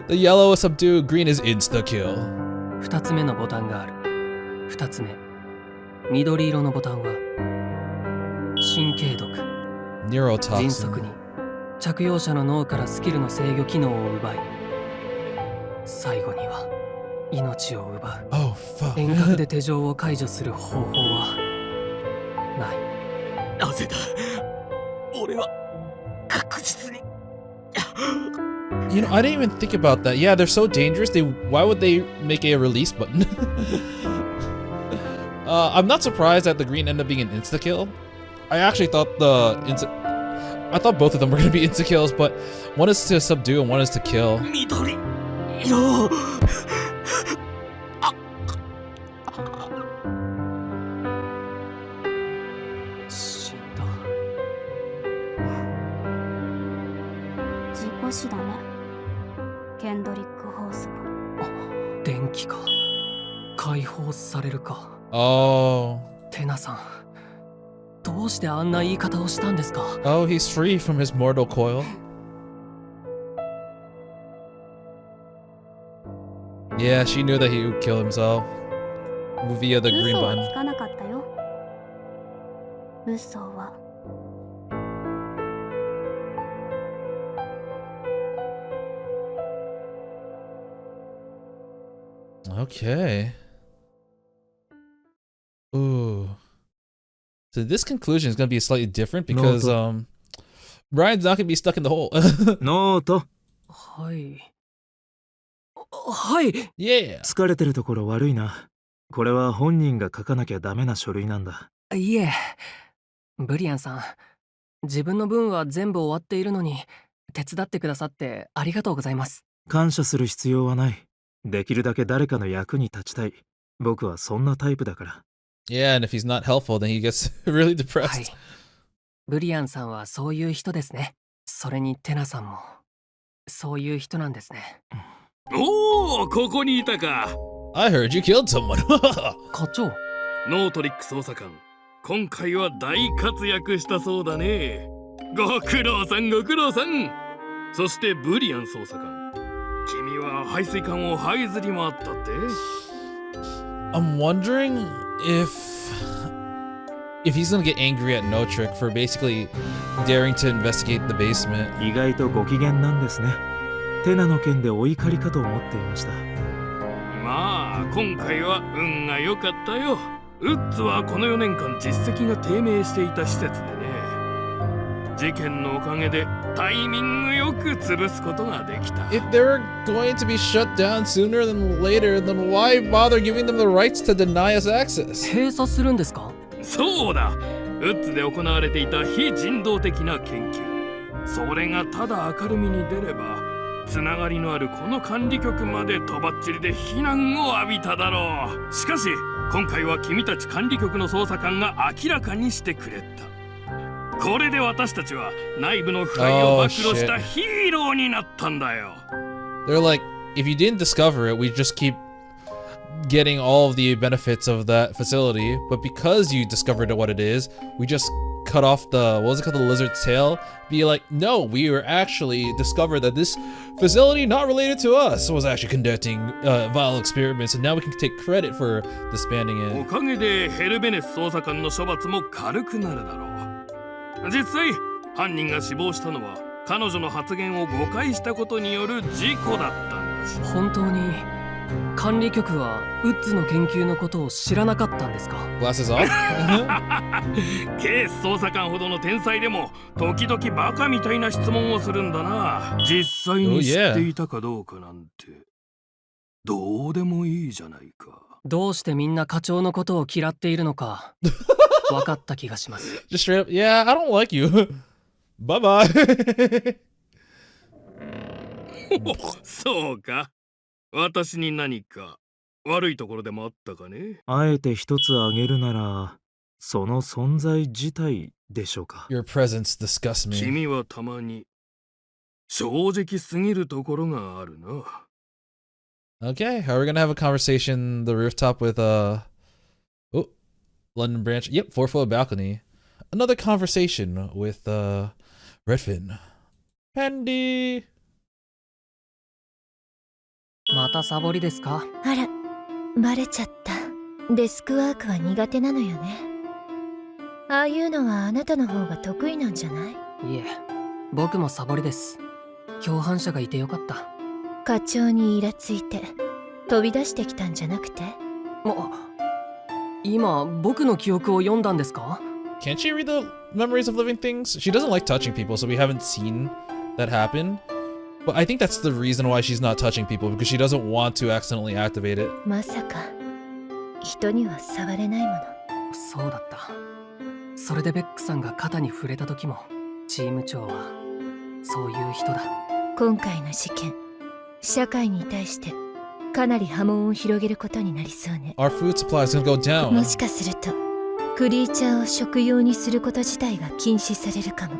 The yellow is subdue, green is insta kill. 2つ目のボタンがある。2つ目、緑色のボタンは神経毒。迅 Neurotoxin. 速に着用者の脳からスキルの制御機能を奪い、最後には命を奪う。 Oh, fuck. 遠隔で手錠を解除する方法はない。なぜだ。俺は確実に。 You know, I didn't even think about that. Yeah, they're so dangerous. Why would they make a release button? I'm not surprised that the green ended up being an insta kill. I actually thought I thought both of them were gonna be insta kills, but one is to subdue and one is to kill. 緑色。 死んだ。事故死だね。ケンドリック・ホースは。電気が解放されるか。 Oh. テナさん、どうしてあんな言い方をしたんですか？ Oh, he's free from his mortal coil. Yeah, she knew that he would kill himself via the green 嘘は button. つかなかったよ。嘘は。 Okay. Ooh. So this conclusion is going to be slightly different because Brian's not going to be stuck in the hole. ノート。はい。はい。 Yeah. 疲れてるところ悪いな。これは本人が書かなきゃダメな書類なんだ。いえ、ブリアンさん、自分の分は全部終わっているのに手伝ってくださってありがとうございます。感謝する必要はない。できるだけ誰かの役に立ちたい。僕はそんなタイプだから。Yeah, and if he's not helpful, then he gets really はい。 depressed. ブリアンさんはそういう人ですね。それにテナさんもそういう人なんですね。おお、ここにいたか。 I heard you killed someone. 課長。ノートリック捜査官、今回は大活躍したそうだね。ご苦労さんご苦労さん。そしてブリアン捜査官、君は排水管を這いずり回ったって？ I'm wondering if he's gonna get angry at Notrick for basically daring to investigate the basement. 意外とご機嫌なんですね。テナの件でお怒りかと思っていました。まあ今回は運が良かったよ。ウッズはこの4年間実績が低迷していた施設でね。事件のおかげでタイミングよく潰すことができた。 If they're going to be shut down sooner than later, then why bother giving them the rights to deny us access? 閉鎖するんですか？そうだ、ウッズで行われていた非人道的な研究、それがただ明るみに出ればつながりのあるこの管理局までとばっちりで非難を浴びただろう。しかし今回は君たち管理局の捜査官が明らかにしてくれた。これで私たちは内部の腐敗を暴露したヒーローになったんだよ。 They're like if you didn't discover it, we just keep getting all of the benefits of that facility. But because you discovered what it is, we just cut off the, what was it called, the lizard's tail? Be like, no, we were actually discovered that this facility not related to us was actually conducting vile experiments, and now we can take credit for disbanding お it. かげでヘルベネス捜査官の処罰も軽くなるだろう。実際犯人が死亡したのは彼女の発言を誤解したことによる事故だったんだし。本当に管理局はウッズの研究のことを知らなかったんですか？ Glasses off? ケース捜査官ほどの天才でも時々バカみたいな質問をするんだな。実際に知っていたかどうかなんてどうでもいいじゃないか。どうしてみんな課長のことを嫌っているのか分かった気がします。Just straight up, yeah, I don't like you. Bye bye. そうか。私に何か悪いところでもあったかね。あえて一つ挙げるなら、その存在自体でしょうか。Your presence disgusts me. 君はたまに正直すぎるところがあるな。Okay, are we gonna have a conversation the rooftop with London branch? Yep, 4-foot balcony. Another conversation with Redfin. Handy. またサボりですか？あら、バレちゃった。デスクワークは苦手なのよね。ああいうのはあなたの方が得意なんじゃない？いえ、僕もサボりです。共犯者がいてよかった。課長にイラついて飛び出してきたんじゃなくて？今僕の記憶を読んだんですか？ Can't she read the memories of living things? She doesn't like touching people, so we haven't seen that happen. But I think that's the reason why she's not touching people, because she doesn't want to accidentally activate it. まさか人には触れないもの。そうだった。それでベックさんが肩に触れた時もチーム長はそういう人だ。今回の事件、社会に対してかなり波紋を広げることになりそうね。 Our food supply is gonna go down. もしかするとクリーチャーを食用にすること自体が禁止されるかも。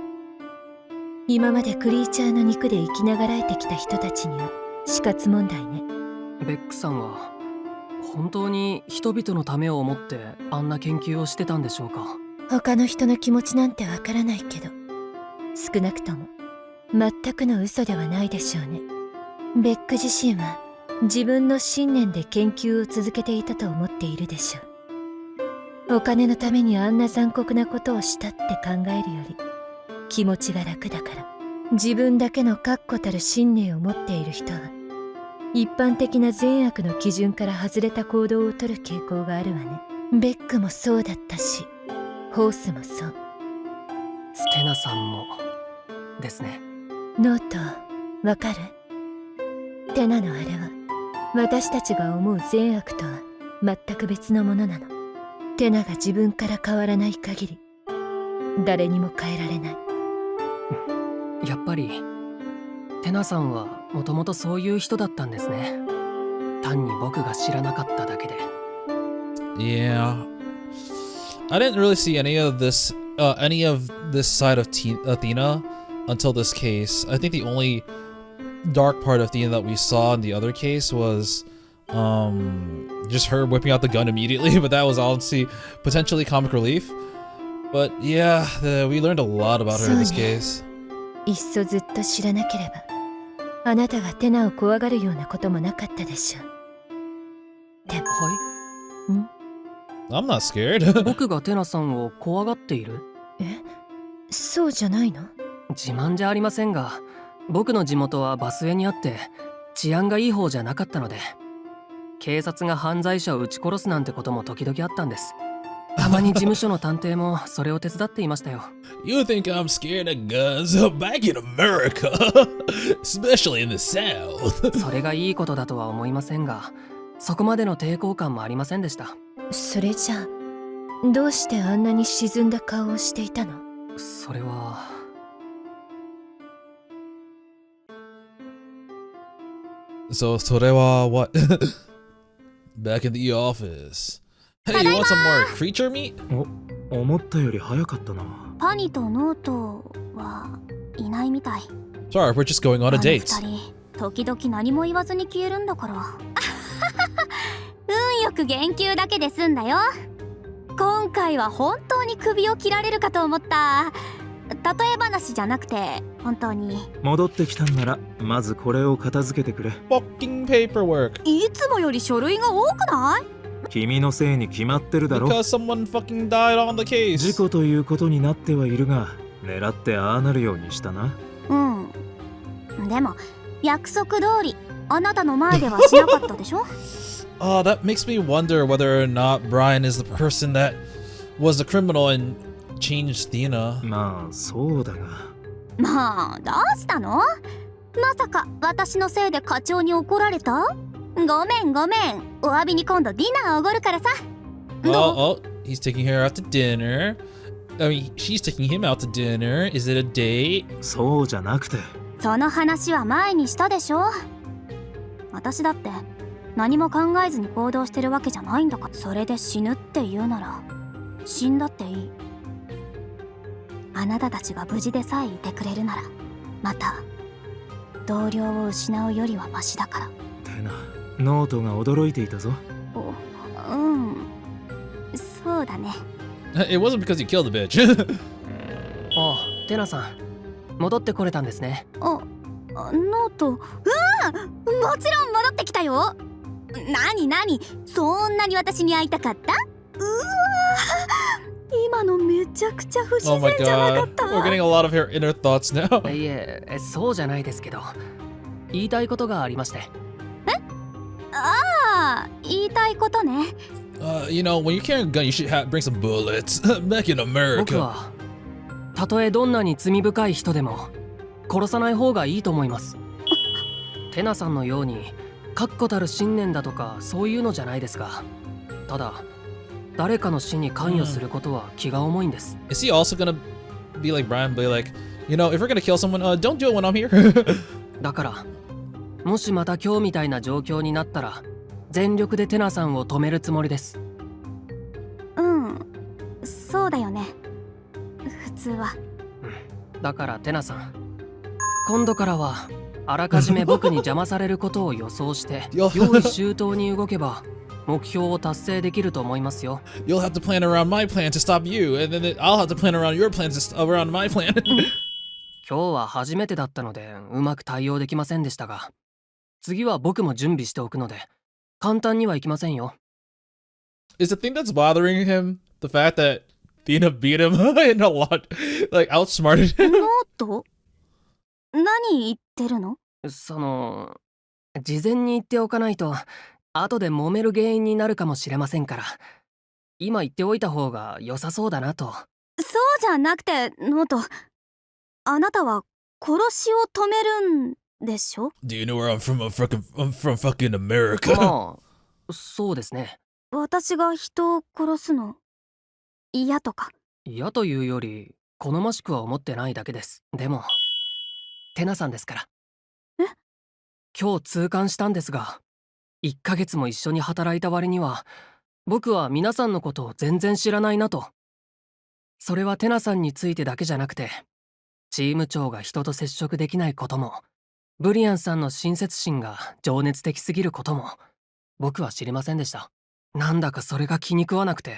今までクリーチャーの肉で生きながらえてきた人たちには死活問題ね。ベックさんは本当に人々のためを思ってあんな研究をしてたんでしょうか？他の人の気持ちなんてわからないけど、少なくとも全くの嘘ではないでしょうね。ベック自身は自分の信念で研究を続けていたと思っているでしょう。お金のためにあんな残酷なことをしたって考えるより気持ちが楽だから。自分だけの確固たる信念を持っている人は一般的な善悪の基準から外れた行動をとる傾向があるわね。ベックもそうだったし、ホースもそう。ステナさんもですね。ノートわかる？テナのあれは私たちが思う善悪とは全く別のものなの。テナが自分から変わらない限り誰にも変えられない。やっぱりテナさんはもともとそういう人だったんですね。単に僕が知らなかっただけで。 Yeah, I didn't really see any of this side of Thena until this case. I think the only dark part of Thena that we saw in the other case was just her whipping out the gun immediately, but that was honestly potentially comic relief. But yeah, we learned a lot about her in this case. いっそずっと知らなければあなたがテナを怖がるようなこともなかったでしょう。でも、I'm not scared. 僕がテナさんを怖がっている？え、そうじゃないの？自慢じゃありませんが、僕の地元はバスへにあって治安がいい方じゃなかったので、警察が犯罪者を撃ち殺すなんてことも時々あったんです。たまに事務所の探偵もそれを手伝っていましたよ。You think I'm scared of guns? Back in America, especially in the South. それがいいことだとは思いませんが、そこまでの抵抗感もありませんでした。それじゃあどうしてあんなに沈んだ顔をしていたの？それはそれは what? Back in the office. Hey, you want some more creature meat? 思ったより早かったな。パニとノートはいないみたい。 Sorry, we're just going on a date. 2人時々何も言わずに消えるんだから運よく言及だけで済んだよ。今回は本当に首を切られるかと思った。例え話じゃなくて本当に。戻ってきたんならまずこれを片付けてくれ。 Fucking paperwork. いつもより書類が多くない？君のせいに決まってるだろ。 Because someone fucking died on the case. 事故ということになってはいるが、狙ってああなるようにしたな。うん。でも約束通りあなたの前ではしなかったでしょThat makes me wonder whether or not Brian is the person that was the criminal and changed Thena. まあそうだが。まあどうしたの？まさか私のせいで課長に怒られた？ごめんごめん。お詫びに今度ディナーおごるからさ。Oh, he's taking her out to dinner. I mean, she's taking him out to dinner. Is it a date? そうじゃなくて。その話は前にしたでしょ。私だって何も考えずに行動してるわけじゃないんだから。それで死ぬって言うなら死んだっていい。あなたたちが無事でさえいてくれるならまた同僚を失うよりはマシだから。テナ、ノートが驚いていたぞ。うん、そうだね。It wasn't because you killed the bitch. ああ、テナさん戻ってこれたんですね。ノート。もちろん戻ってきたよ。何そんなに私に会いたかった？うわ今のめちゃくちゃ不自 Oh my 然じゃなかっ god. た。 We're getting a lot of her inner thoughts now. いえ、そうじゃないですけど、言いたいことがありまして。言いたいことね。You know, when you're carrying a gun, you should bring some bullets. Back in 僕 America. はたとえどんなに罪深い人でも殺さない方がいいと思います。テナさんのように確固たる信念だとかそういうのじゃないですが、ただ誰かの死に関与することは気が重いんです。Is he also gonna be like Brian, be like, you know, if we're gonna kill someone, don't do it when I'm here? だからもしまた今日みたいな状況になったら全力でテナさんを止めるつもりです。そうだよね、普通は。だからテナさん、今度からはあらかじめ僕に邪魔されることを予想して用意周到に動けば目標を達成できると思いますよ。You'll have to plan around my plan to stop you, and then I'll have to plan around your plans around my plan. 今日は初めてだったのでうまく対応できませんでしたが、次は僕も準備しておくので簡単にはいきませんよ。Is the thing that's bothering him the fact that Thena beat him in a lot, like outsmarted him? ノート？何言ってるの？その事前に言っておかないと後で揉める原因になるかもしれませんから、今言っておいた方が良さそうだなと。そうじゃなくてノート、あなたは殺しを止めるんでしょ？ Do you know where I'm from? I'm from fucking America. まあそうですね。私が人を殺すの嫌とか？嫌というより好ましくは思ってないだけです。でもテナさんですから。今日痛感したんですが、1ヶ月も一緒に働いた割には僕は皆さんのことを全然知らないなと。それはテナさんについてだけじゃなくて、チーム長が人と接触できないことも、ブリアンさんの親切心が情熱的すぎることも僕は知りませんでした。なんだかそれが気に食わなくて、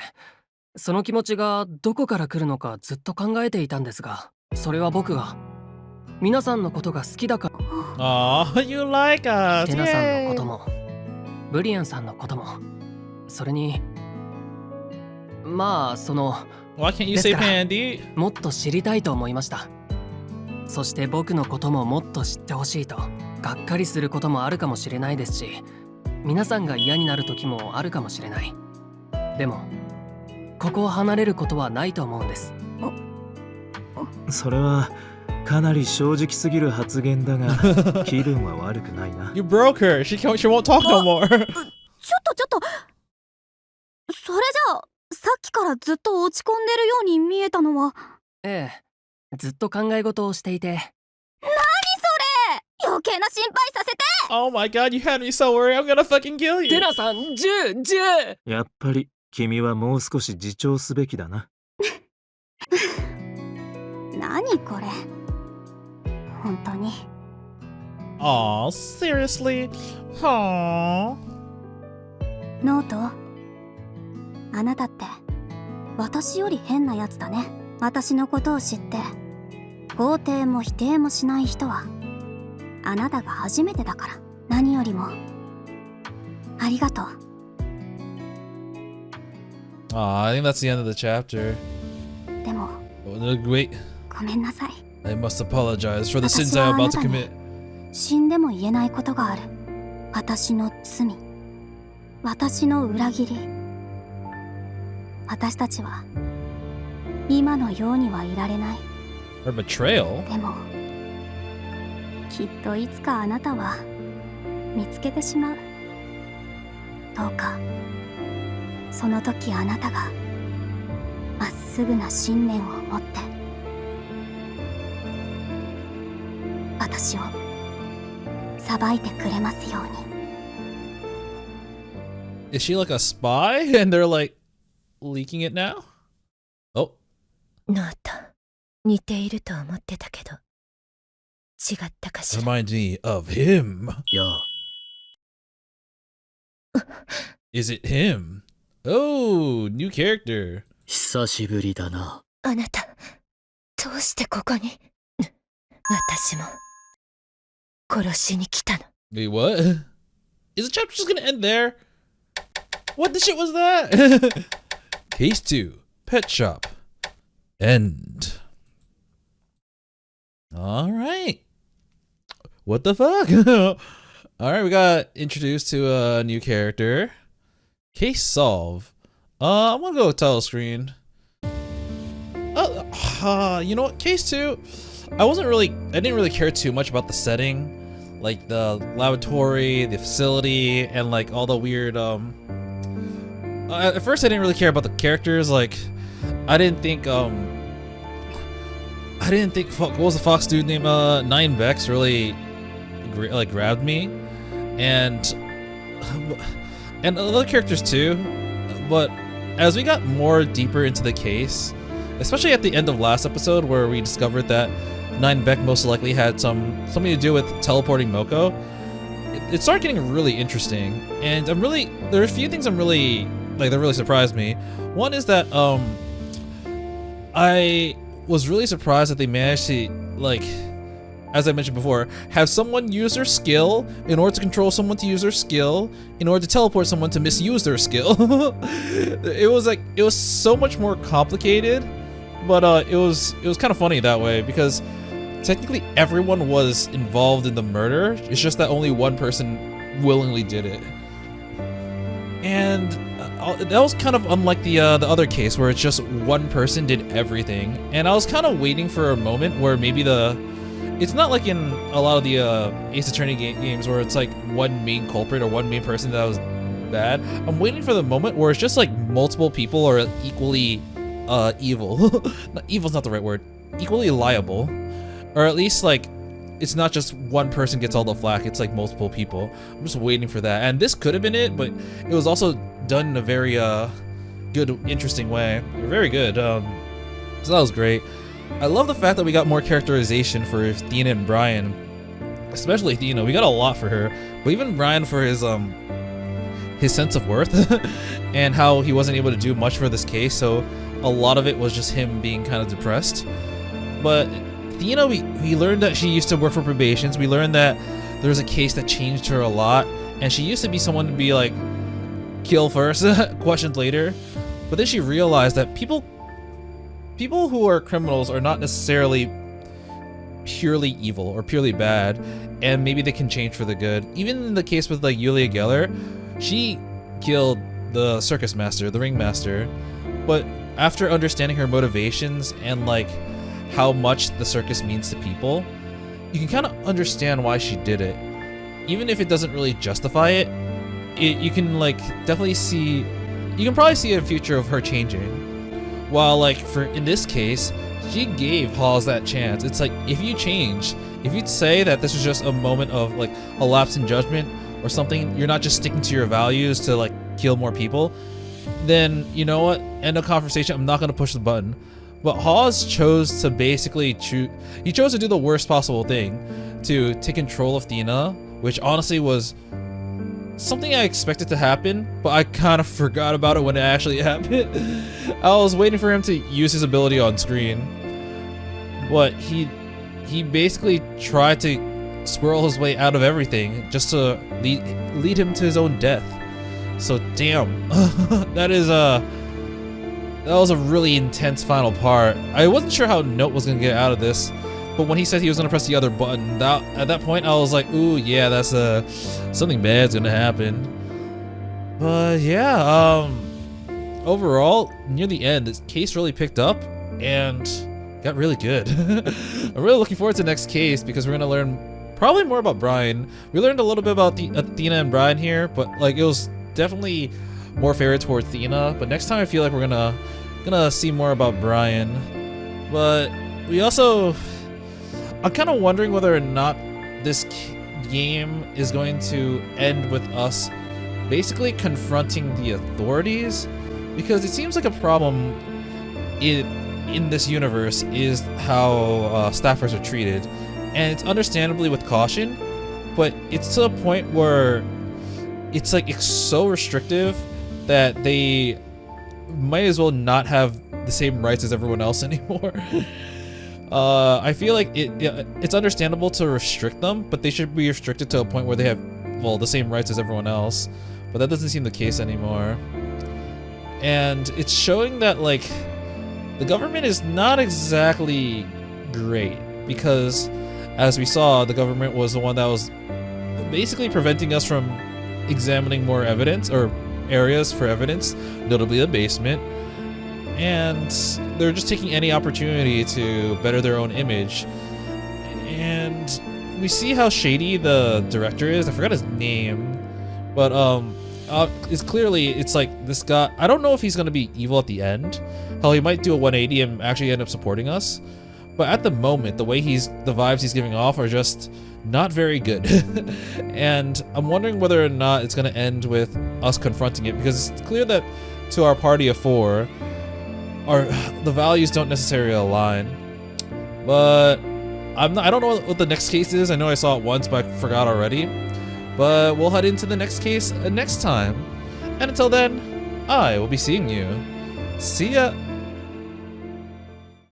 その気持ちがどこから来るのかずっと考えていたんですが、それは僕が皆さんのことが好きだから。Aw, you like us. テナさんのこともブリアンさんのことも、それにまあその Why can't you say ですから Pandy? もっと知りたいと思いました。そして僕のことももっと知ってほしいと。がっかりすることもあるかもしれないですし、皆さんが嫌になる時もあるかもしれない。でもここを離れることはないと思うんです。それはかなり正直すぎる発言だが気分は悪くないな。 You broke her. She won't talk no more. ちょっとそれじゃあさっきからずっと落ち込んでるように見えたのは？ええ、ずっと考え事をしていて。何それ、余計な心配させて。 Oh my god, you had me so worried. I'm gonna fucking kill you. テナさん、10！やっぱり君はもう少し自重すべきだな。何これ、本当に Aw, seriously? Aww. ノート、あなたって私より変なやつだね。私のことを知って肯定も否定もしない人はあなたが初めてだから。何よりもありがとう。 Aw, I think that's the end of the chapter. でも Oh, no, wait, ごめんなさい。 I must apologize for the sins I am about to commit. 死んでも言えないことがある。私の罪、私の裏切り。私たちは今のようにはいられない。 Her betrayal? でもきっといつかあなたは見つけてしまう。どうかその時あなたがまっすぐな信念を持って私を裁いてくれますように。 Is she like a spy? And they're like leaking it now? Oh. ノート、似ていると思ってたけど、違ったかしら。 Reminds me of him. や Is it him? Oh, new character. 久しぶりだな。あなた、どうしてここに？私も殺しに来たの。 Wait, what? Is the chapter just gonna end there? What the shit was that? Case 2, Pet Shop. End. Alright. What the fuck? Alright, we got introduced to a new character. Case solve. I'm gonna go with title screen. You know what? Case 2. I didn't really care too much about the setting. Like the laboratory, the facility, and like all the weird, at first I didn't really care about the characters. Like, I didn't think, what was the Fox dude named, Nine Vex really, grabbed me. And other characters too. But as we got more deeper into the case, especially at the end of last episode where we discovered that Nine Beck most likely had something to do with teleporting Moko, it started getting really interesting. And there are a few things that really surprised me. One is that I was really surprised that they managed to, like, as I mentioned before, have someone use their skill in order to control someone to use their skill in order to teleport someone to misuse their skill. It was so much more complicated, but it was kind of funny that way because technically everyone was involved in the murder. It's just that only one person willingly did it. And that was kind of unlike the other case where it's just one person did everything. And I was kind of waiting for a moment where maybe it's not like in a lot of the Ace Attorney games where it's like one main culprit or one main person that was bad. I'm waiting for the moment where it's just like multiple people are equally evil. Evil's not the right word. Equally liable. Or at least like it's not just one person gets all the flack, it's like multiple people. I'm just waiting for that. And this could have been it, but it was also done in a very good, interesting way. Very good. So that was great. I love the fact that we got more characterization for Thena and Brian. Especially Thena, we got a lot for her. But even Brian for his sense of worth and how he wasn't able to do much for this case, so a lot of it was just him being kind of depressed. But Thena, we learned that she used to work for probations. We learned that there was a case that changed her a lot, and she used to be someone to be like, kill first, questioned later. But then she realized that people who are criminals are not necessarily purely evil or purely bad, and maybe they can change for the good. Even in the case with like Yulia Geller, she killed the circus master, the ringmaster, but after understanding her motivations and like how much the circus means to people, you can kind of understand why she did it. Even if it doesn't really justify it, you can like definitely see, you can probably see a future of her changing. While like in this case, she gave Hawes that chance. It's like, if you change, if you'd say that this was just a moment of like a lapse in judgment or something, you're not just sticking to your values to like kill more people, then you know what, end of conversation, I'm not gonna push the button. But Hawes chose to basically he chose to do the worst possible thing, to take control of Thena, which honestly was something I expected to happen, but I kind of forgot about it when it actually happened. I was waiting for him to use his ability on screen. But he basically tried to squirrel his way out of everything just to lead him to his own death. So damn, that was a really intense final part. I wasn't sure how Note was gonna get out of this, but when he said he was gonna press the other button, at that point I was like, ooh yeah, that's something bad's gonna happen. But yeah, overall, near the end, this case really picked up and got really good. I'm really looking forward to the next case because we're gonna learn probably more about Brian. We learned a little bit about Thena and Brian here, but like it was definitely more favored towards Thena. But next time I feel like we're gonna see more about Brian. But we also, I'm kind of wondering whether or not this game is going to end with us basically confronting the authorities, because it seems like a problem in this universe is how staffers are treated, and it's understandably with caution, but it's to a point where it's like it's so restrictive that they might as well not have the same rights as everyone else anymore. I feel like it's understandable to restrict them, but they should be restricted to a point where they have, well, the same rights as everyone else. But that doesn't seem the case anymore. And it's showing that, like, the government is not exactly great, because as we saw, the government was the one that was basically preventing us from examining more evidence, or areas for evidence, notably the basement. And they're just taking any opportunity to better their own image. And we see how shady the director is. I forgot his name, but it's clearly, it's like this guy, I don't know if he's gonna be evil at the end. Hell, he might do a 180 and actually end up supporting us. But at the moment, the way the vibes he's giving off are just not very good. And I'm wondering whether or not it's gonna end with us confronting it, because it's clear that to our party of 4, the values don't necessarily align. But I don't know what the next case is. I know I saw it once, but I forgot already. But we'll head into the next case next time. And until then, I will be seeing you. See ya!